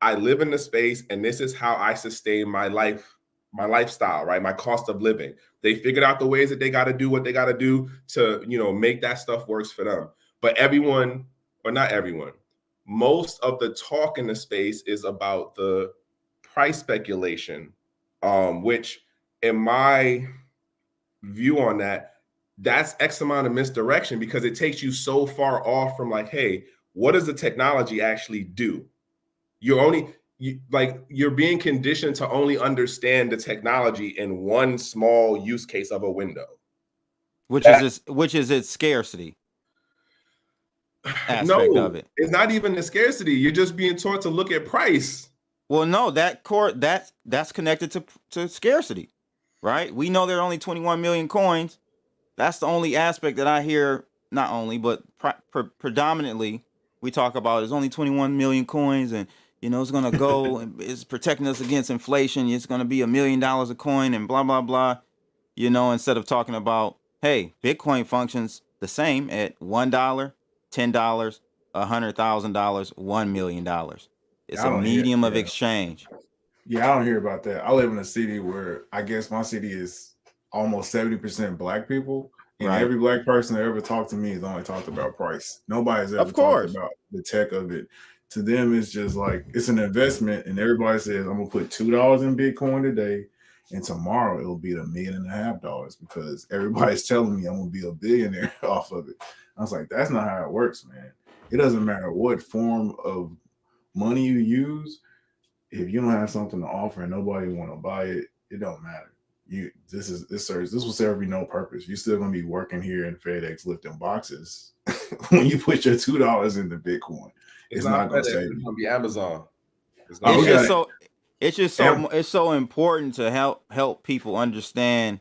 I live in the space and this is how I sustain my life, my lifestyle, right? My cost of living. They figured out the ways that they got to do what they got to do to, make that stuff works for them. But everyone, or not everyone, most of the talk in the space is about the price speculation, which in my view on that's X amount of misdirection because it takes you so far off from like, hey, what does the technology actually do? You're being conditioned to only understand the technology in one small use case of a window. Which is its scarcity aspect of it. It's not even the scarcity. You're just being taught to look at price. Well, no, that's connected to scarcity, right? We know there are only 21 million coins. That's the only aspect that I hear, not only, but predominantly we talk about there's only 21 million coins and, it's going to go and it's protecting us against inflation. It's going to be $1 million a coin and blah, blah, blah, instead of talking about, hey, Bitcoin functions the same at $1, $10, $100,000, $1 million. It's a medium of exchange. Yeah, I don't hear about that. I live in a city where I guess my city is almost 70% black people. And Right. every black person that ever talked to me has only talked about price. Nobody's ever talked about the tech of it. To them, it's just like it's an investment, and everybody says, I'm gonna put $2 in Bitcoin today, and tomorrow it'll be $1.5 million because everybody's telling me I'm gonna be a billionaire off of it. I was like, that's not how it works, man. It doesn't matter what form of money you use. If you don't have something to offer and nobody want to buy it, it don't matter. This will serve you no purpose. You're still gonna be working here in FedEx lifting boxes when you put your $2 into Bitcoin. It's not gonna save you. It's gonna be Amazon. It's so important to help people understand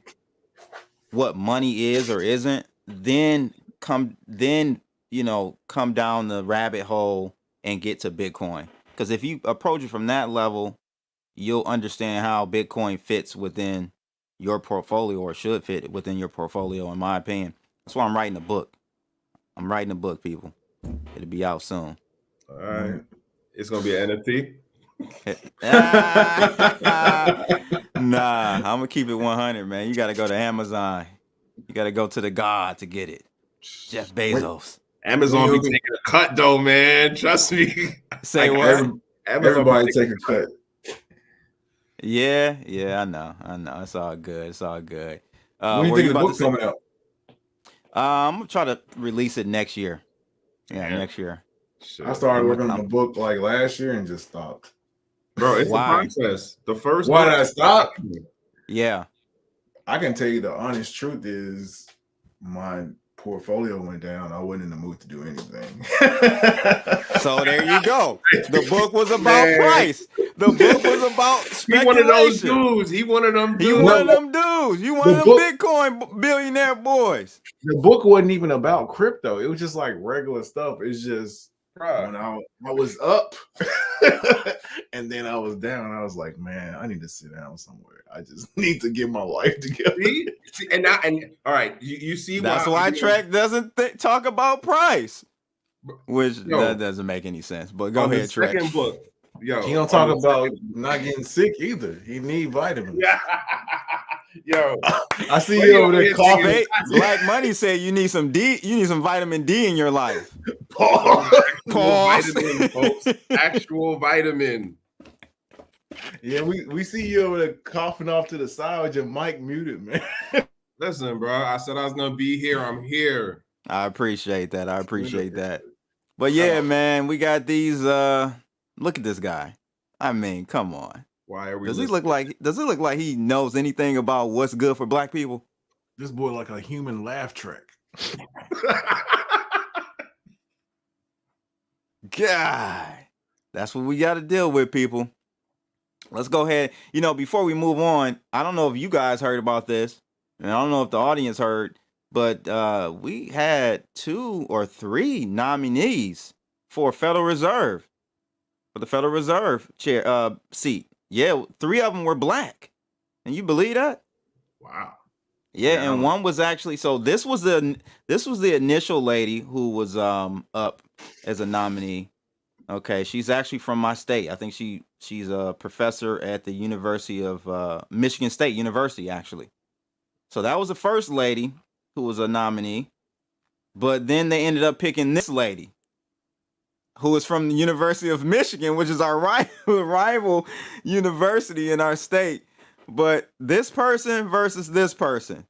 what money is or isn't. Then come down the rabbit hole and get to Bitcoin. Because if you approach it from that level, you'll understand how Bitcoin fits within your portfolio or should fit within your portfolio, in my opinion. That's why I'm writing a book. I'm writing a book, people. It'll be out soon. All right. It's going to be an NFT? Nah, I'm going to keep it 100, man. You got to go to Amazon. You got to go to the God to get it. Jeff Bezos. Amazon be taking a cut, though, man. Trust me. Say what? Everybody take a cut. Yeah, I know. It's all good. When do you think the book's coming out? I'm gonna try to release it next year. Yeah, next year. I started working on the book like last year and just stopped. Bro, it's a process. The first why did I stop? Yeah. I can tell you the honest truth is my portfolio went down. I wasn't in the mood to do anything. So there you go. The book was about price. The book was about speculation. He one of those dudes. He one of them dudes. You one of them dudes. You one of them Bitcoin billionaire boys. The book wasn't even about crypto. It was just like regular stuff. It's just when I was up and then I was down, I was like, man, I need to sit down somewhere. I just need to get my life together. And all right, you see that's why Trek doesn't talk about price, which that doesn't make any sense. But go ahead, Trek. Second book, he don't talk about not getting sick either. He need vitamins. Yo, I see you over there coughing. Black Money said you need some D. You need some vitamin D in your life. Pause. Vitamin, folks. Actual vitamin. Yeah, we see you over there coughing off to the side with your mic muted, man. Listen, bro. I said I was gonna be here. I'm here. I appreciate that. But yeah, man, we got these. Look at this guy. I mean, come on. Why are we? Does it look like he knows anything about what's good for black people? This boy like a human laugh track. God, that's what we got to deal with, people. Let's go ahead. Before we move on, I don't know if you guys heard about this, and I don't know if the audience heard, but we had 2 or 3 nominees for Federal Reserve, for the Federal Reserve seat. Yeah, 3 of them were black. And you believe that? Wow. Yeah, and one was actually this was the initial lady who was up as a nominee. Okay, she's actually from my state. I think she's a professor at the University of Michigan State University, actually. So that was the first lady who was a nominee. But then they ended up picking this lady, who is from the University of Michigan, which is our rival university in our state. But this person versus this person.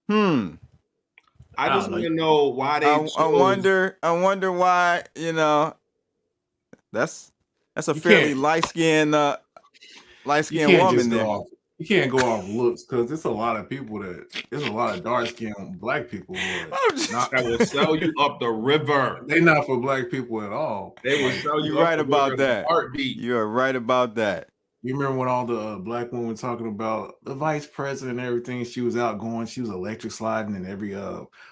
I just want to know why they I wonder why, that's a fairly light-skinned woman there. You can't go off looks because there's a lot of people there's a lot of dark-skinned black people that will sell you up the river. They're not for black people at all. They will sell you. You're right about that. Heartbeat. You are right about that. You remember when all the black women were talking about the vice president and everything? She was outgoing. She was electric sliding in every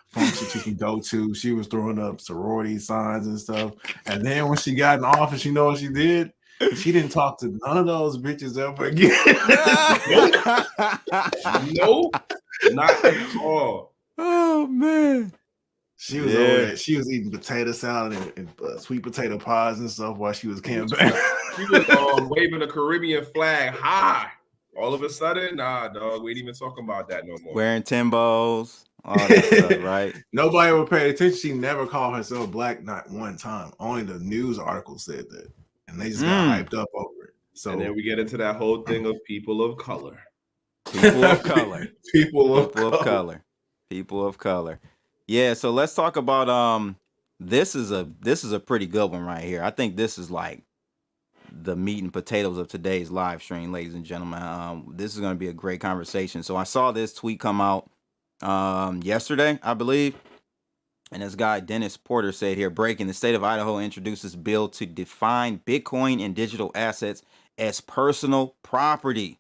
function she could go to. She was throwing up sorority signs and stuff. And then when she got in office, you know what she did? She didn't talk to none of those bitches ever again. Nope, not at all. Oh man, she was over there. She was eating potato salad and sweet potato pies and stuff while she was campaigning. She was waving a Caribbean flag high. All of a sudden, nah, dog, we ain't even talking about that no more. Wearing Timbos, all that stuff, right? Nobody ever paid attention. She never called herself black, not one time. Only the news article said that. And they just got hyped up over it. So, and then we get into that whole thing of people of color. People of color. People of color. Yeah, so let's talk about this is a pretty good one right here. I think this is like the meat and potatoes of today's live stream, ladies and gentlemen. This is going to be a great conversation. So I saw this tweet come out yesterday, I believe. And this guy, Dennis Porter, said here, breaking, the state of Idaho introduces bill to define Bitcoin and digital assets as personal property.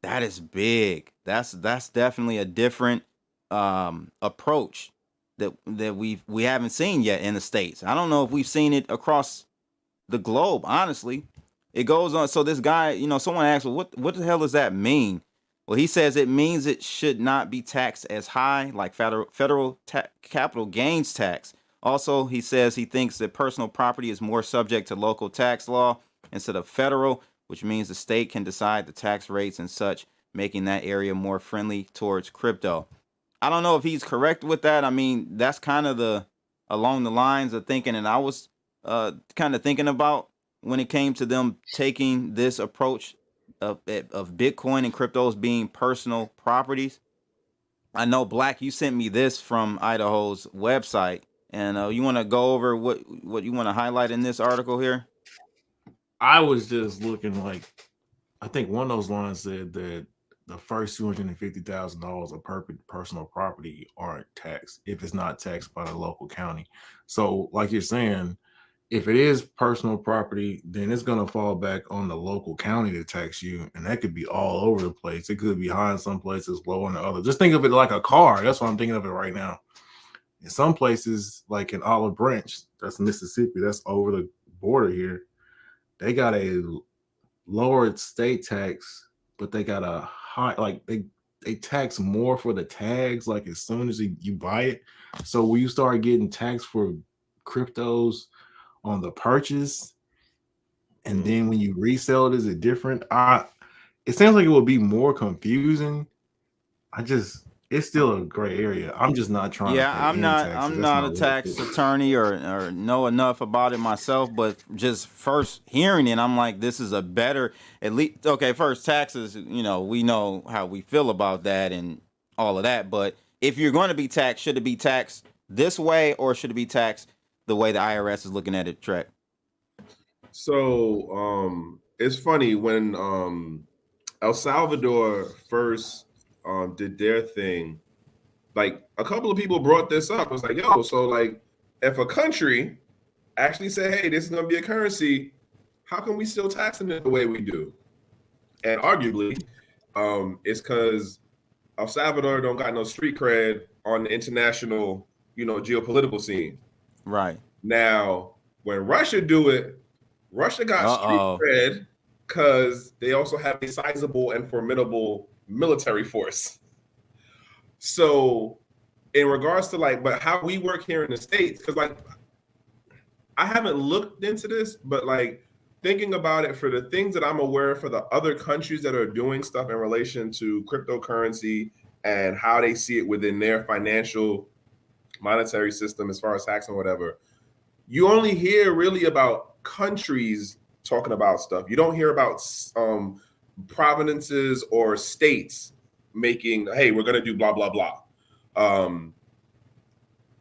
That is big. That's definitely a different approach that we haven't seen yet in the States. I don't know if we've seen it across the globe, honestly. It goes on. So this guy, someone asked, well, what the hell does that mean? Well, he says it means it should not be taxed as high, like federal capital gains tax. Also, he says he thinks that personal property is more subject to local tax law instead of federal, which means the state can decide the tax rates and such, making that area more friendly towards crypto. I don't know if he's correct with that. I mean, that's kind of along the lines of thinking, and I was kind of thinking about when it came to them taking this approach of Bitcoin and cryptos being personal properties. I know, Black, you sent me this from Idaho's website, and you want to go over what you want to highlight in this article here? I was just looking like, I think one of those lines said that the first $250,000 of personal property aren't taxed if it's not taxed by the local county. So like you're saying, if it is personal property, then it's going to fall back on the local county to tax you. And that could be all over the place. It could be high in some places, low in the other. Just think of it like a car. That's what I'm thinking of it right now. In some places, like in Olive Branch, that's Mississippi, that's over the border here, they got a lowered state tax, but they got a high, like they tax more for the tags, like as soon as you buy it. So when you start getting taxed for cryptos on the purchase, and then when you resell it, is it different? It sounds like it would be more confusing. It's still a gray area. I'm just not trying. Yeah, I'm not a tax attorney or know enough about it myself, but just first hearing it, I'm like, this is a better, at least. Okay, first, taxes. We know how we feel about that and all of that. But if you're going to be taxed, should it be taxed this way or should it be taxed the way the IRS is looking at it, Trek? So it's funny when El Salvador first did their thing, like a couple of people brought this up. It was like, yo, so like if a country actually say, hey, this is gonna be a currency, how can we still tax them the way we do? And arguably, it's because El Salvador don't got no street cred on the international, geopolitical scene. Right. Now, when Russia do it, Russia got street cred because they also have a sizable and formidable military force. So in regards to like, but how we work here in the States, because like I haven't looked into this, but like thinking about it for the things that I'm aware of for the other countries that are doing stuff in relation to cryptocurrency and how they see it within their financial monetary system as far as tax and whatever, you only hear really about countries talking about stuff. You don't hear about provinces or states making, hey, we're going to do blah, blah, blah.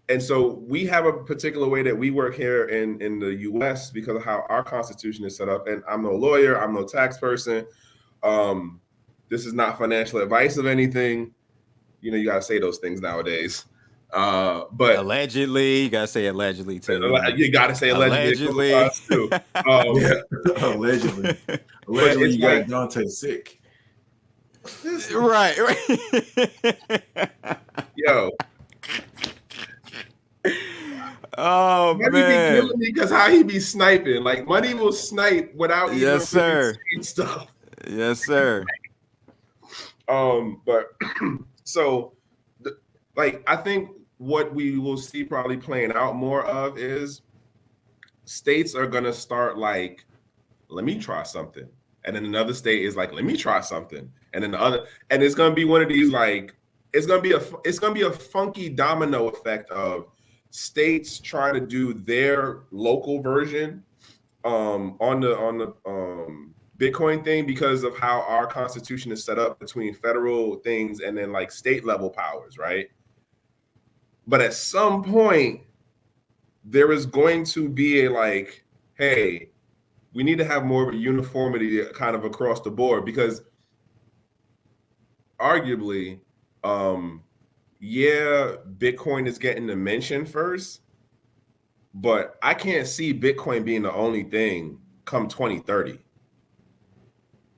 And so we have a particular way that we work here in the US because of how our constitution is set up. And I'm no lawyer, I'm no tax person. This is not financial advice of anything. You know, you got to say those things nowadays. But allegedly, you gotta say allegedly too. You gotta say allegedly. Too. Yeah, allegedly. Allegedly, you got Dante sick. Right. Yo. Oh Money man. be killing me because how he be sniping. Like Money will snipe without even yes, sir. Stuff. Yes, sir. But so like I think what we will see probably playing out more of is states are gonna start like, let me try something. And then another state is like, let me try something. And then the other, and it's gonna be one of these like, it's gonna be a funky domino effect of states trying to do their local version on the Bitcoin thing because of how our constitution is set up between federal things and then like state level powers, right? But at some point, there is going to be a like, hey, we need to have more of a uniformity kind of across the board because arguably, yeah, Bitcoin is getting the mention first, but I can't see Bitcoin being the only thing come 2030.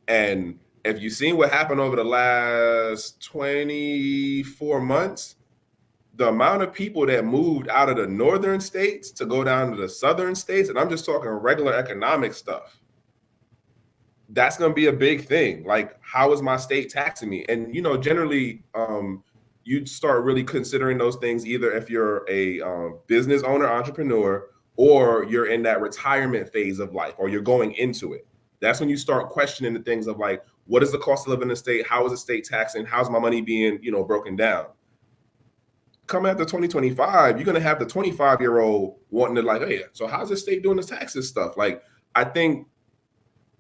And if you've seen what happened over the last 24 months, the amount of people that moved out of the northern states to go down to the southern states, and I'm just talking regular economic stuff, that's going to be a big thing. Like, how is my state taxing me? And, you know, generally, you'd start really considering those things either if you're a business owner, entrepreneur, or you're in that retirement phase of life, or you're going into it. That's when you start questioning the things of like, what is the cost of living in the state? How is the state taxing? How's my money being, you know, broken down? Come after 2025, you're going to have the 25-year-old wanting to like, hey, so how's the state doing the taxes stuff? Like, I think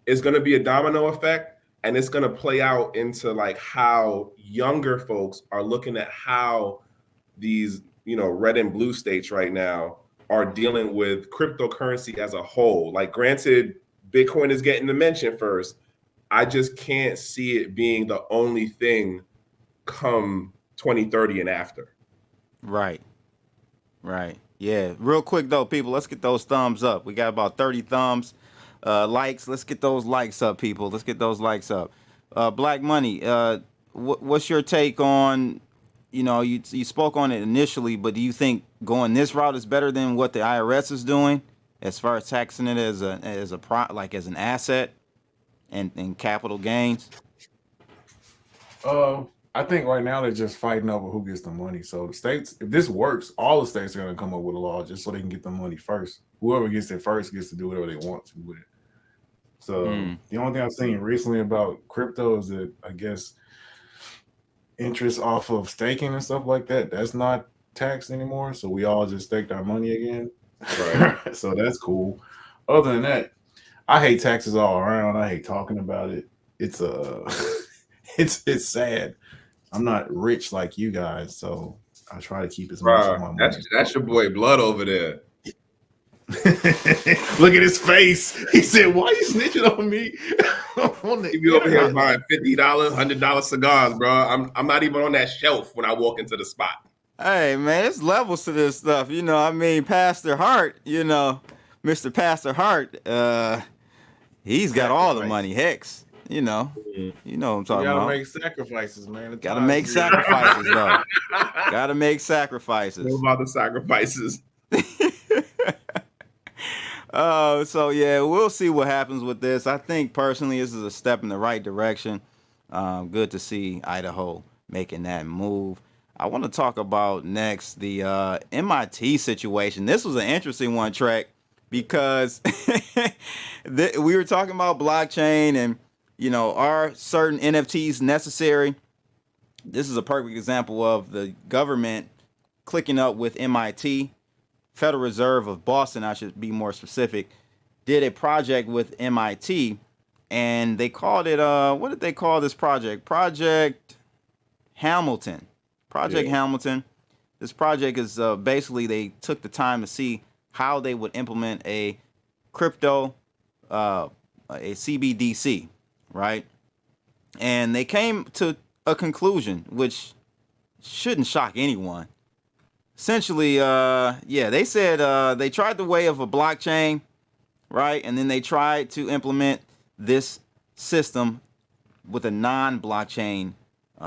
it's going to be a domino effect, and it's going to play out into like how younger folks are looking at how these, you know, red and blue states right now are dealing with cryptocurrency as a whole. Like, granted, Bitcoin is getting the mention first. I just can't see it being the only thing come 2030 and after. Right. Yeah. Real quick though, people, let's get those thumbs up. We got about 30 thumbs, likes. Let's get those likes up, people. Let's get those likes up. Black Money. What's your take on? You know, you spoke on it initially, but do you think going this route is better than what the IRS is doing as far as taxing it as an asset and capital gains? I think right now they're just fighting over who gets the money. So the states, if this works, all the states are going to come up with a law just so they can get the money first. Whoever gets it first gets to do whatever they want to with it. So the only thing I've seen recently about crypto is that I guess interest off of staking and stuff like that, that's not taxed anymore. So we all just staked our money again. Right. So that's cool. Other than that, I hate taxes all around. I hate talking about it. It's it's sad. I'm not rich like you guys, so I try to keep as much of my money. That's your boy Blood over there. Look at his face. He said, "Why are you snitching on me?" He be over here buying $50, $100 cigars, bro. I'm not even on that shelf when I walk into the spot. Hey man, it's levels to this stuff. You know, I mean, Pastor Hart. You know, Mr. Pastor Hart. He's got all the money. Hex. You know what I'm talking about. Gotta make sacrifices, man. Gotta make sacrifices, though. Gotta make sacrifices. What about the sacrifices? So yeah, we'll see what happens with this. I think personally, this is a step in the right direction. Good to see Idaho making that move. I want to talk about next the MIT situation. This was an interesting one, Trek, because we were talking about blockchain and, are certain NFTs necessary? This is a perfect example of the government clicking up with MIT, Federal Reserve of Boston, I should be more specific, did a project with MIT, and they called it, what did they call this project? Project Hamilton. Project Hamilton. This project is basically they took the time to see how they would implement a crypto, a CBDC, right? And they came to a conclusion, which shouldn't shock anyone. Essentially, they said they tried the way of a blockchain, right? And then they tried to implement this system with a non-blockchain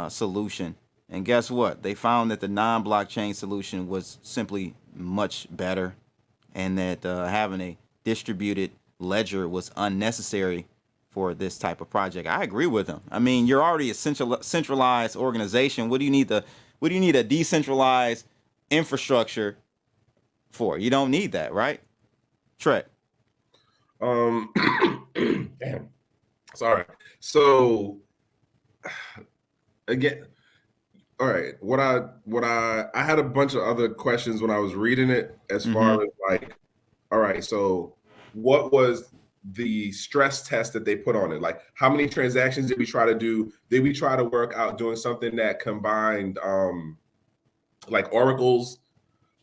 solution. And guess what? They found that the non-blockchain solution was simply much better, and that having a distributed ledger was unnecessary for this type of project. I agree with them. I mean, you're already a centralized organization. What do you need a decentralized infrastructure for? You don't need that, right? Trek. Damn. Sorry. So again, all right. What I had a bunch of other questions when I was reading it, as far as like, all right, so what was the stress test that they put on it? Like, how many transactions did we try to do? Did we try to work out doing something that combined like oracles?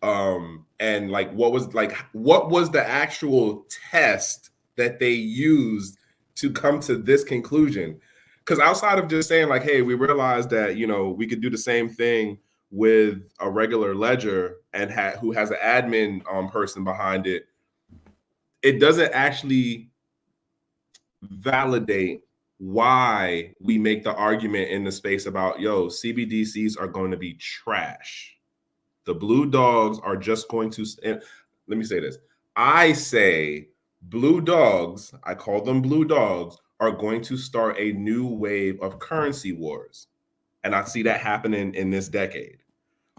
And like what was the actual test that they used to come to this conclusion? Because outside of just saying like, hey, we realized that, we could do the same thing with a regular ledger and who has an admin person behind it, it doesn't actually validate why we make the argument in the space about, CBDCs are going to be trash. The blue dogs are just going to, and let me say this. I say blue dogs, I call them blue dogs, are going to start a new wave of currency wars. And I see that happening in this decade.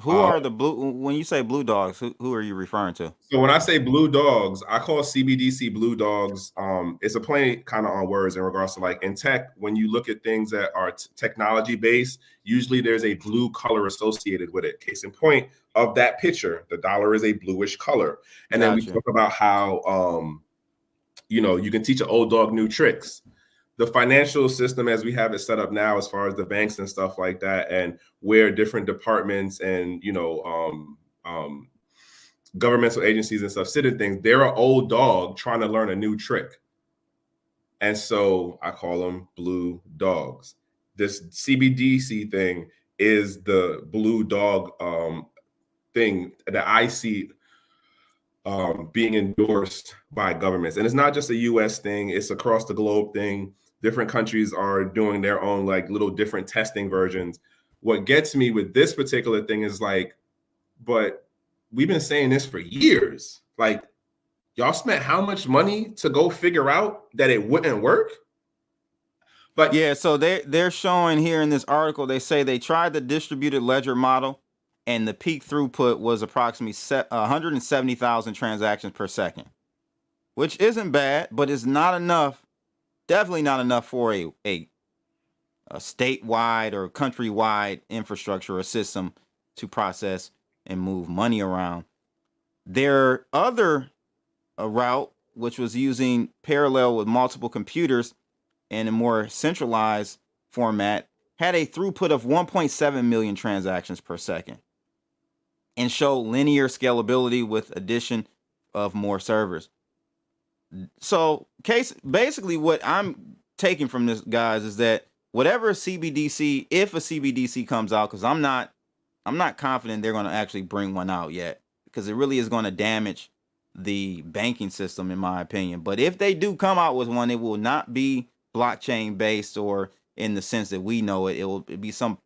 Who are the blue, when you say blue dogs, who are you referring to? So when I say blue dogs, I call CBDC blue dogs. It's a play kind of on words in regards to like in tech, when you look at things that are technology based, usually there's a blue color associated with it. Case in point of that picture, the dollar is a bluish color. And then we talk about how, you can teach an old dog new tricks. The financial system as we have it set up now, as far as the banks and stuff like that, and where different departments and, governmental agencies and stuff sit in things, they're an old dog trying to learn a new trick. And so I call them blue dogs. This CBDC thing is the blue dog thing that I see being endorsed by governments. And it's not just a US thing, it's across the globe thing. Different countries are doing their own like little different testing versions. What gets me with this particular thing is like, but we've been saying this for years. Like, y'all spent how much money to go figure out that it wouldn't work? But yeah, so they're showing here in this article, they say they tried the distributed ledger model and the peak throughput was approximately 170,000 transactions per second, which isn't bad, but it's not enough. Definitely not enough for a statewide or countrywide infrastructure or system to process and move money around. Their other route, which was using parallel with multiple computers in a more centralized format, had a throughput of 1.7 million transactions per second and showed linear scalability with addition of more servers. So basically what I'm taking from this, guys, is that whatever CBDC, if a CBDC comes out, because I'm not confident they're going to actually bring one out yet, because it really is going to damage the banking system, in my opinion. But if they do come out with one, it will not be blockchain based or in the sense that we know it. It will be some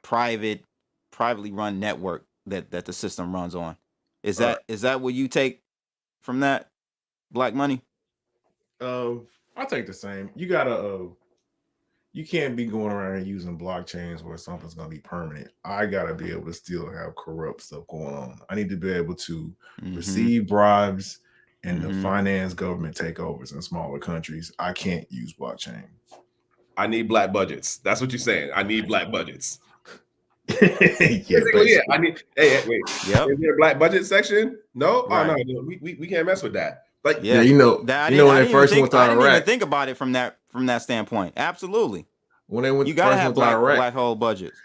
privately run network that the system runs on. Is that what you take from that, Black Money? I take the same. You gotta you can't be going around and using blockchains where something's going to be permanent. I got to be able to still have corrupt stuff going on. I need to be able to receive bribes and the finance government takeovers in smaller countries. I can't use blockchain. I need black budgets. That's what you're saying. I need black budgets. Yeah, I need. Hey, wait. Yep. Is there a black budget section? No. Right. Oh no, we can't mess with that. Like, yeah, you know when they first went to Iraq, I didn't even think about it from that standpoint. Absolutely. When they went, you gotta have Iraq, black hole budgets.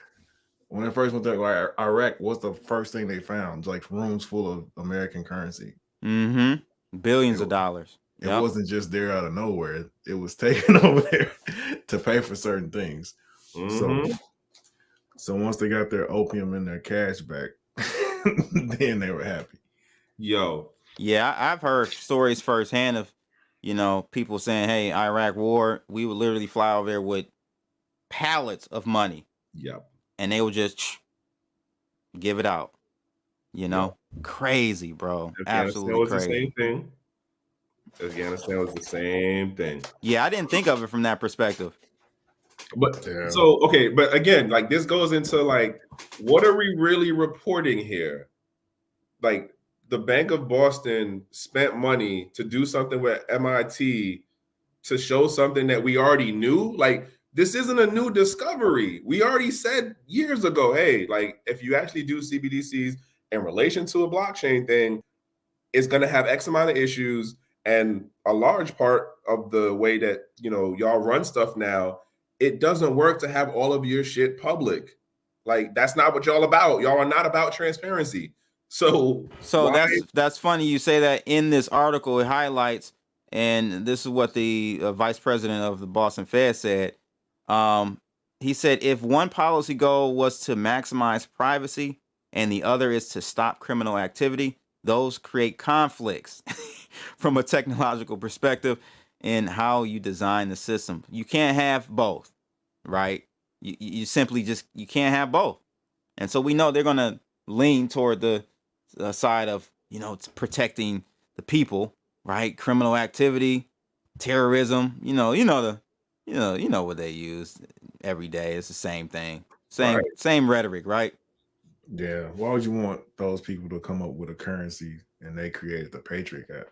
When they first went to Iraq, what's the first thing they found? Like rooms full of American currency. Billions of dollars. It wasn't just there out of nowhere. It was taken over there to pay for certain things. So once they got their opium and their cash back, then they were happy. Yo. Yeah, I've heard stories firsthand of, people saying, hey, Iraq war, we would literally fly over there with pallets of money. Yep. And they would just give it out. Crazy, bro. Absolutely crazy. The same thing. Afghanistan was the same thing. Yeah, I didn't think of it from that perspective. But but again, like this goes into like, what are we really reporting here? Like the Bank of Boston spent money to do something with MIT to show something that we already knew. Like this isn't a new discovery. We already said years ago, hey, like if you actually do CBDCs in relation to a blockchain thing, it's going to have X amount of issues. And a large part of the way that, y'all run stuff now, it doesn't work to have all of your shit public. Like that's not what y'all about. Y'all are not about transparency. So that's funny you say that. In this article, it highlights, and this is what the vice president of the Boston Fed said. He said, if one policy goal was to maximize privacy and the other is to stop criminal activity, those create conflicts from a technological perspective in how you design the system. You can't have both, right? You simply you can't have both. And so we know they're going to lean toward the side of, protecting the people, right? Criminal activity, terrorism, you know what they use every day. It's the same thing. Same rhetoric, right? Yeah. Why would you want those people to come up with a currency and they created the Patriot Act?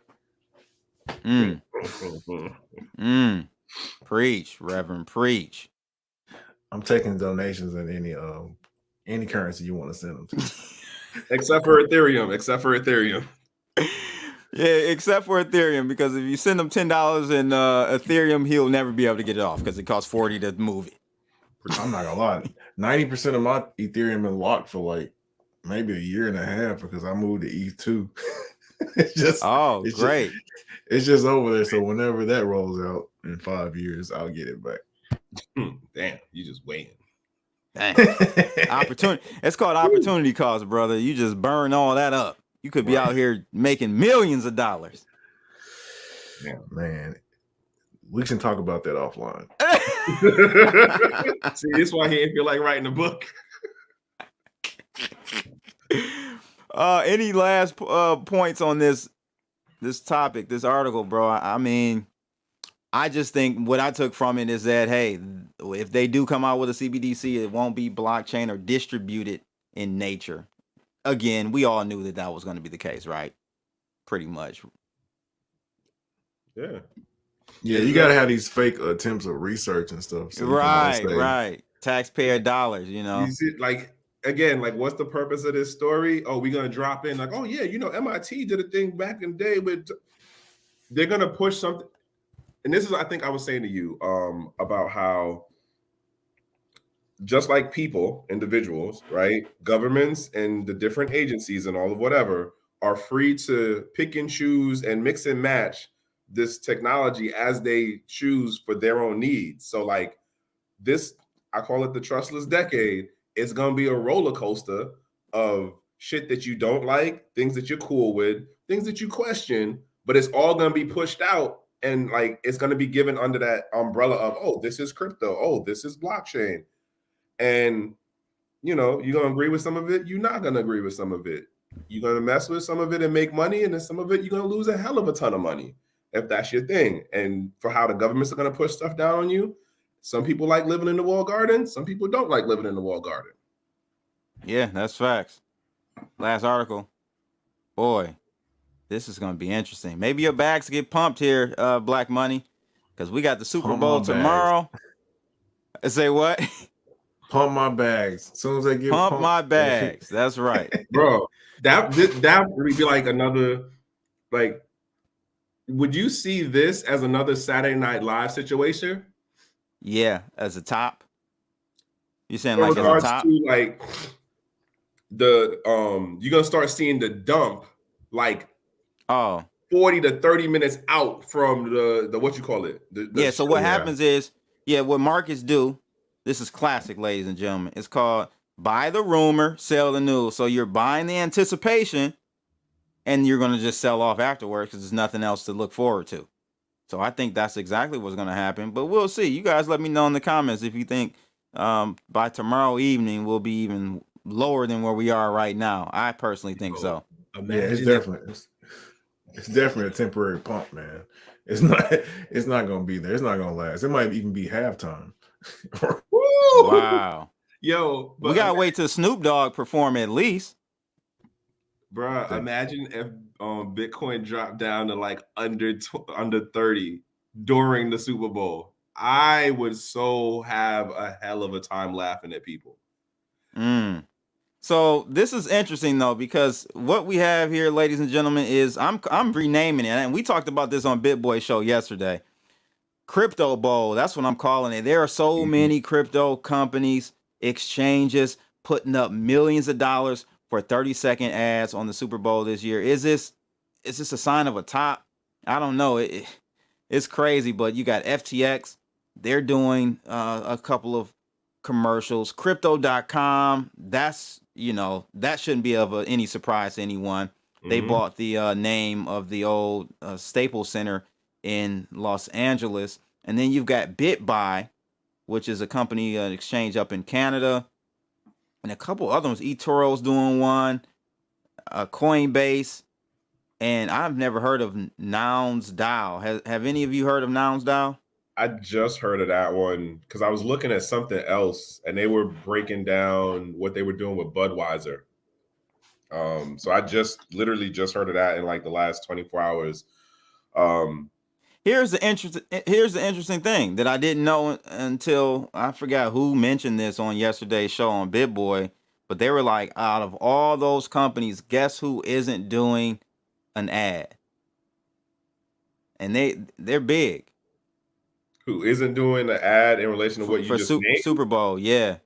Preach, Reverend, preach. I'm taking donations in any currency you want to send them to. Except for Ethereum. Yeah, except for Ethereum, because if you send him $10 in Ethereum, he'll never be able to get it off because it costs $40 to move it. I'm not gonna lie, 90% of my Ethereum been locked for like maybe a year and a half because I moved to ETH2. Great. It's just over there. So whenever that rolls out in 5 years, I'll get it back. Damn, you just waiting. Dang. Opportunity. It's called opportunity cost, brother. You just burn all that up. You could be out here making millions of dollars. Yeah, man. We can talk about that offline. See, this is why he ain't feel like writing a book. Any last points on this topic, this article, bro? I mean, I just think what I took from it is that, hey, if they do come out with a CBDC, it won't be blockchain or distributed in nature. Again, we all knew that was going to be the case, right? Pretty much. Yeah. Yeah, you got to have these fake attempts of research and stuff. So right. Taxpayer dollars, You see, like, again, like, what's the purpose of this story? Oh, we're going to drop in like, oh, yeah, MIT did a thing back in the day with, they're going to push something. And this is, I think I was saying to you about how just like people, individuals, right? Governments and the different agencies and all of whatever are free to pick and choose and mix and match this technology as they choose for their own needs. So like this, I call it the trustless decade. It's going to be a roller coaster of shit that you don't like, things that you're cool with, things that you question, but it's all going to be pushed out. And like, it's going to be given under that umbrella of, oh, this is crypto. Oh, this is blockchain. And, you're going to agree with some of it. You're not going to agree with some of it. You're going to mess with some of it and make money. And then some of it, you're going to lose a hell of a ton of money if that's your thing. And for how the governments are going to push stuff down on you, Some people like living in the walled garden. Some people don't like living in the walled garden. Yeah, that's facts. Last article. Boy, this is going to be interesting. Maybe your bags get pumped here, Black Money, because we got the Super Pump Bowl my tomorrow. Say what? Pump my bags. As soon as they get Pump pumped, my bags. That's right. Bro, that would be like another, like, would you see this as another Saturday Night Live situation? Yeah, as a top. You saying In like as a regards top? to like the you're gonna start seeing the dump like Oh, 40 to 30 minutes out from the what you call it. yeah. So what happens is, what markets do, this is classic, ladies and gentlemen. It's called buy the rumor, sell the news. So you're buying the anticipation, and you're going to just sell off afterwards because there's nothing else to look forward to. So I think that's exactly what's going to happen. But we'll see. You guys let me know in the comments if you think by tomorrow evening we'll be even lower than where we are right now. I personally think so. Yeah, it's definitely a temporary pump, man. It's not gonna be there. It's not gonna last. It might even be halftime. Wow. Yo, we gotta wait till Snoop Dogg perform at least. Bruh, imagine if Bitcoin dropped down to like under 30 during the Super Bowl. I would so have a hell of a time laughing at people. So this is interesting though, because what we have here, ladies and gentlemen, is I'm renaming it, and we talked about this on BitBoy Show yesterday. CryptoBowl, that's what I'm calling it. There are so many crypto companies, exchanges putting up millions of dollars for 30-second ads on the Super Bowl this year. Is this a sign of a top? I don't know. It's crazy, but you got FTX. They're doing a couple of commercials. Crypto.com, that's, that shouldn't be of any surprise to anyone. They bought the name of the old Staples Center in Los Angeles. And then you've got BitBuy, which is a company, an exchange up in Canada. And a couple other ones. eToro's doing one. Coinbase. And I've never heard of Nouns DAO. Have any of you heard of Nouns DAO? I just heard of that one because I was looking at something else and they were breaking down what they were doing with Budweiser. So I literally just heard of that in like the last 24 hours. Here's the interesting thing that I didn't know until I forgot who mentioned this on yesterday's show on BitBoy, but they were like, out of all those companies, guess who isn't doing an ad? And they're big. Who isn't doing the ad in relation to what you just named? Super Bowl, yeah.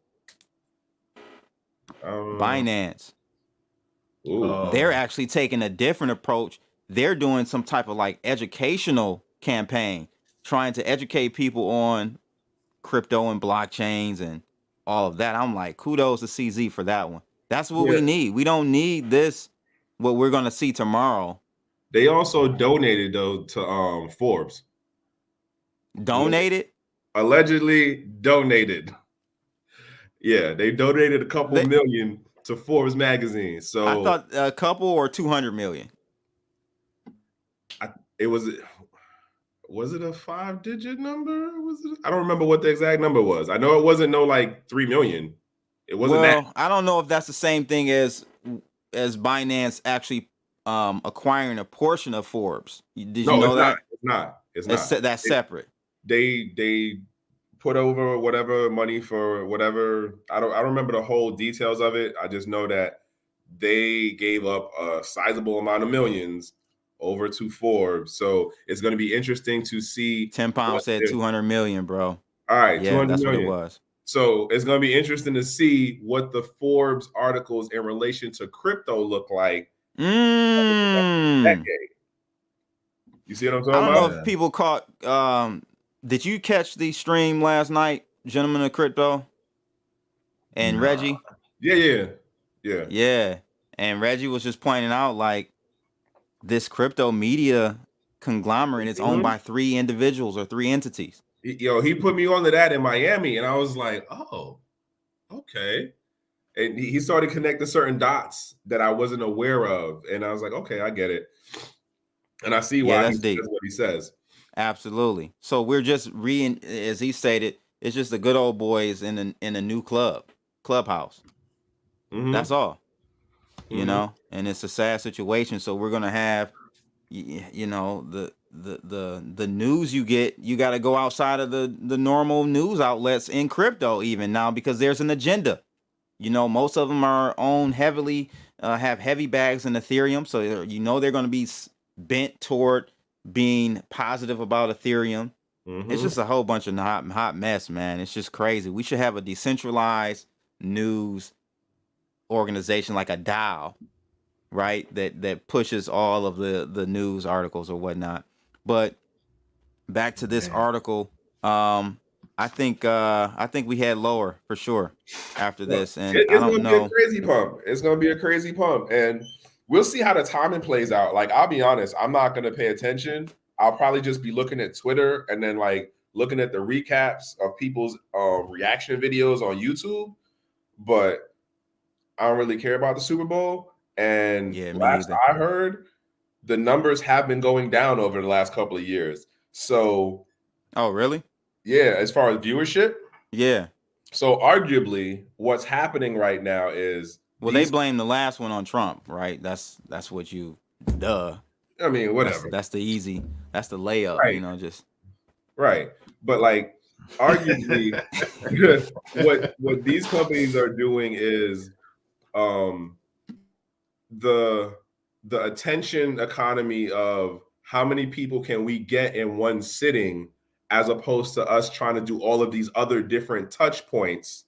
Binance. They're actually taking a different approach. They're doing some type of like educational campaign, trying to educate people on crypto and blockchains and all of that. I'm like, kudos to CZ for that one. That's what we need. We don't need this, what we're going to see tomorrow. They also donated though to Forbes. Donated? Allegedly donated. Yeah, they donated a couple million to Forbes magazine. So I thought a couple or 200 million. Was it a 5-digit number? I don't remember what the exact number was. I know it wasn't like 3 million. It wasn't that. I don't know if that's the same thing as Binance actually acquiring a portion of Forbes. Did you know that? It's not. That's separate. They put over whatever money for whatever. I don't remember the whole details of it. I just know that they gave up a sizable amount of millions over to Forbes. So it's going to be interesting to see. 10 Pound said 200 million, bro. All right, yeah, that's million. What it was. So it's going to be interesting to see what the Forbes articles in relation to crypto look like. Decade. You see what I'm talking about? I don't know if people caught. Did you catch the stream last night, Gentlemen of Crypto? And Reggie? Yeah. And Reggie was just pointing out like this crypto media conglomerate is owned by 3 individuals or 3 entities. He put me onto that in Miami, and I was like, oh, okay. And he started connecting certain dots that I wasn't aware of, and I was like, okay, I get it. And I see why he says what he says. Absolutely. So we're just as he stated, It's just the good old boys in a new clubhouse. That's all. You know, and it's a sad situation. So we're gonna have, you know, the news you get. You got to go outside of the normal news outlets in crypto even now, because there's an agenda. You know, most of them are owned heavily, have heavy bags in Ethereum, so you know they're going to be bent toward being positive about Ethereum. It's just a whole bunch of hot mess, man. It's just crazy. We should have a decentralized news organization like a DAO, right? That pushes all of the news articles or whatnot. But back to this article, I think we had lower for sure after this, and it's I don't gonna be know. a crazy pump. It's gonna be a crazy pump, and we'll see how the timing plays out. Like, I'll be honest, I'm not gonna pay attention. I'll probably just be looking at Twitter and then like looking at the recaps of people's reaction videos on YouTube. But I don't really care about the Super Bowl. And last I heard, the numbers have been going down over the last couple of years. So, oh really? Yeah, as far as viewership. Yeah. So arguably, what's happening right now is, well, they blame the last one on Trump, right? That's what you, duh. I mean, whatever. That's the easy. That's the layup. Right. You know, just right. But like, arguably, what these companies are doing is, the attention economy of how many people can we get in one sitting, as opposed to us trying to do all of these other different touch points.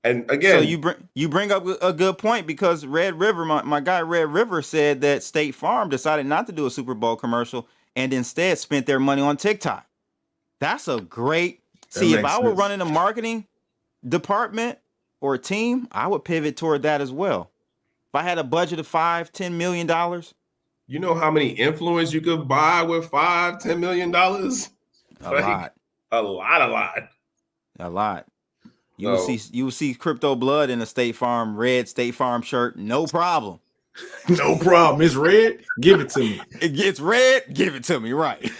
And again, so you bring up a good point, because Red River, my guy Red River, said that State Farm decided not to do a Super Bowl commercial and instead spent their money on TikTok. That's a great. See, if I were running a marketing department or a team, I would pivot toward that as well. If I had a budget of $5-10 million, you know how many influence you could buy with $5-10 million? A lot. You will see Crypto Blood in a State Farm red State Farm shirt, no problem. No problem. It's red. Give it to me. It gets red. Give it to me. Right.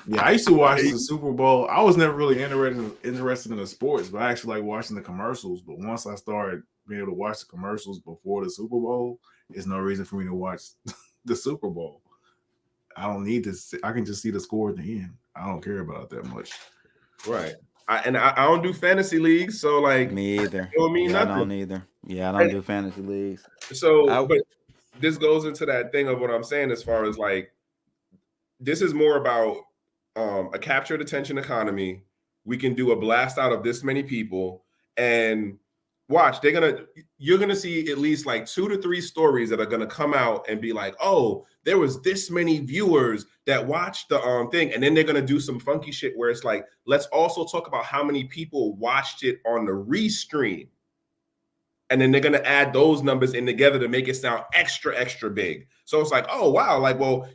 Yeah, I used to watch the Super Bowl. I was never really interested in the sports, but I actually like watching the commercials. But once I started being able to watch the commercials before the Super Bowl, there's no reason for me to watch the Super Bowl. I don't need to. I can just see the score at the end. I don't care about it that much. Right. I don't do fantasy leagues, so like, me either. It don't mean nothing. I don't either. Yeah, I don't do fantasy leagues. So, but this goes into that thing of what I'm saying, as far as like, this is more about a captured attention economy. We can do a blast out of this many people, and watch, you're gonna see at least like 2 to 3 stories that are gonna come out and be like, oh, there was this many viewers that watched the thing, and then they're gonna do some funky shit where it's like, let's also talk about how many people watched it on the restream, and then they're gonna add those numbers in together to make it sound extra big. So it's like, oh wow, like, well,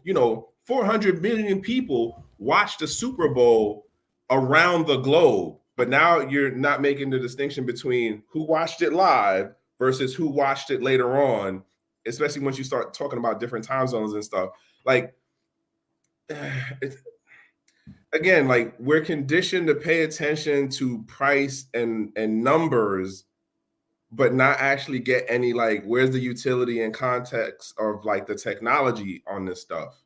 400 million people watched the Super Bowl around the globe. But now you're not making the distinction between who watched it live versus who watched it later on, especially once you start talking about different time zones and stuff. Like, again, like, we're conditioned to pay attention to price and numbers, but not actually get any, like, where's the utility and context of like the technology on this stuff.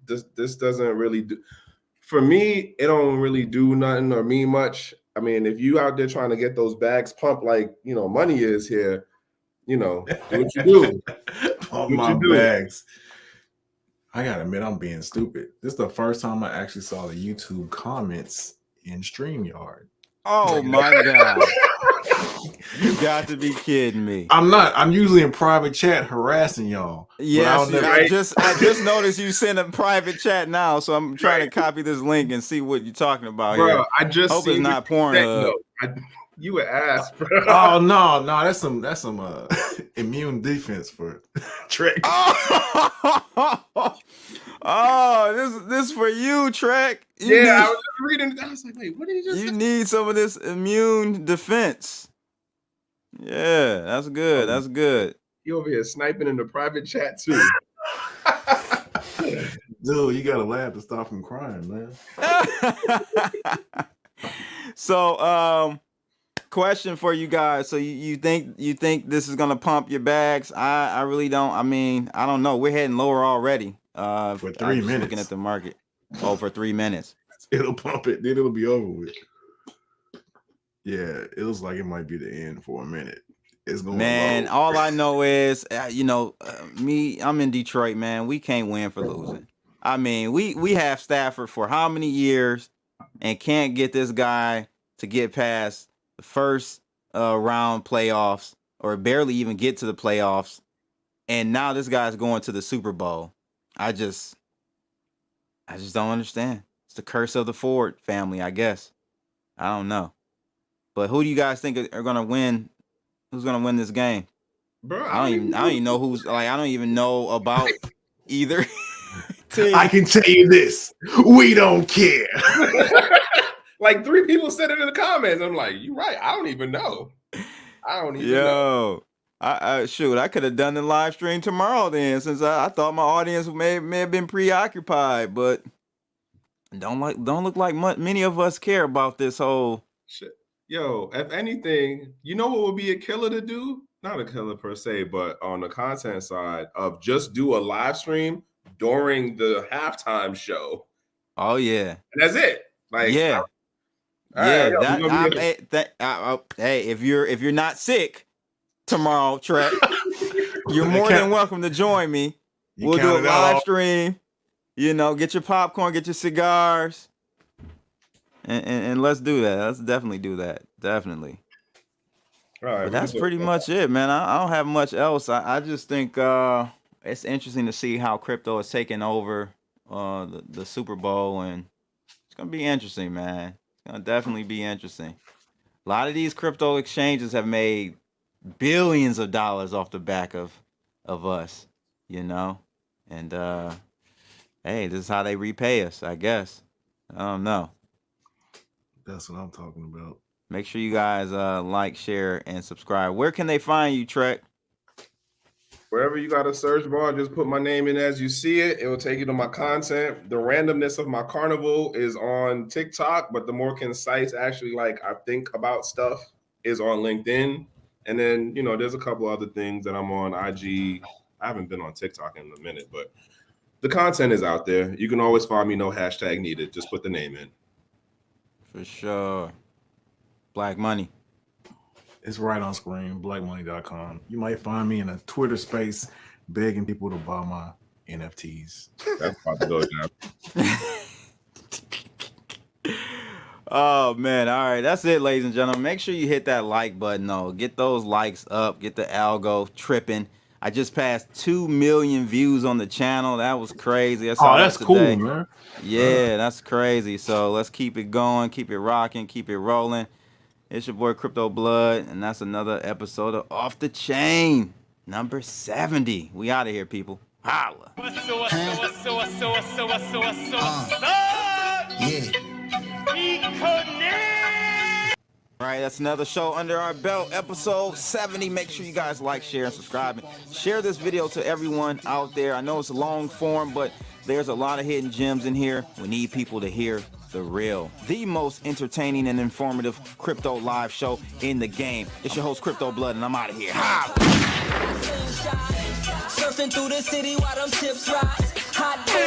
This doesn't really do. For me, it don't really do nothing or mean much. I mean, if you out there trying to get those bags pumped like, money is here, do what you do. Pump my bags. I gotta admit, I'm being stupid. This is the first time I actually saw the YouTube comments in StreamYard. Oh my God. You got to be kidding me. I'm not. I'm usually in private chat harassing y'all. Yes, I just noticed you sent a private chat now, so I'm trying to copy this link and see what you're talking about. Bro, here. I just hope it's not porn. You would ask, bro. Oh no, that's some immune defense for Trek. Oh, this for you, Trek. I was just reading. I was like, wait, what did he just say? You need some of this immune defense. Yeah, that's good. That's good. You over here sniping in the private chat too. Dude, you gotta laugh to stop from crying, man. So, question for you guys. So you think this is gonna pump your bags? I really don't. I mean, I don't know. We're heading lower already. For 3 I'm just minutes. looking at the market. Oh, for 3 minutes. It'll pump it, then it'll be over with. Yeah, it looks like it might be the end for a minute. It's going Man, low. all I know is, me. I'm in Detroit, man. We can't win for losing. I mean, we have Stafford for how many years, and can't get this guy to get past the first round playoffs, or barely even get to the playoffs, and now this guy's going to the Super Bowl. I just don't understand. It's the curse of the Ford family, I guess. I don't know. But who do you guys think are gonna win? Who's gonna win this game? Bro, I don't even know who's like. I don't even know about either team. I can tell you this: we don't care. Like 3 people said it in the comments. I'm like, you're right. I don't even know. I don't even know. Shoot, I could have done the live stream tomorrow then, since I thought my audience may have been preoccupied, but don't look like many of us care about this whole shit. Yo, if anything, you know what would be a killer to do? Not a killer per se, but on the content side of just do a live stream during the halftime show. Oh yeah, and that's it. Like yeah, hey, if you're not sick tomorrow, Trek, you're more than welcome to join me. We'll do a live stream. Get your popcorn, get your cigars. And let's do that. Let's definitely do that. Definitely. All right. But that's pretty much it, man. I don't have much else. I just think it's interesting to see how crypto is taking over the Super Bowl, and it's gonna be interesting, man. It's gonna definitely be interesting. A lot of these crypto exchanges have made billions of dollars off the back of us, and hey, this is how they repay us, I guess. I don't know. That's what I'm talking about. Make sure you guys like, share, and subscribe. Where can they find you, Trek? Wherever you got a search bar, just put my name in as you see it. It will take you to my content. The randomness of my carnival is on TikTok, but the more concise, actually, like I think about stuff, is on LinkedIn. And then, there's a couple other things that I'm on IG. I haven't been on TikTok in a minute, but the content is out there. You can always find me, no hashtag needed. Just put the name in. For sure. Black Money. It's right on screen, blackmoney.com. You might find me in a Twitter space begging people to buy my NFTs. That's about to go down. Oh, man. All right. That's it, ladies and gentlemen. Make sure you hit that like button, though. Get those likes up. Get the algo tripping. I just passed 2 million views on the channel. That was crazy. That's cool, man. Yeah, that's crazy. So let's keep it going, keep it rocking, keep it rolling. It's your boy Crypto Blood, and that's another episode of Off the Chain, number 70. We out of here, people. Holla. All right, that's another show under our belt, episode 70. Make sure you guys like, share, and subscribe. Share this video to everyone out there. I know it's long form, but there's a lot of hidden gems in here. We need people to hear the real, the most entertaining and informative crypto live show in the game. It's your host, Crypto Blood, and I'm out of here. Surfing through the city while them chips rise. Hot boy,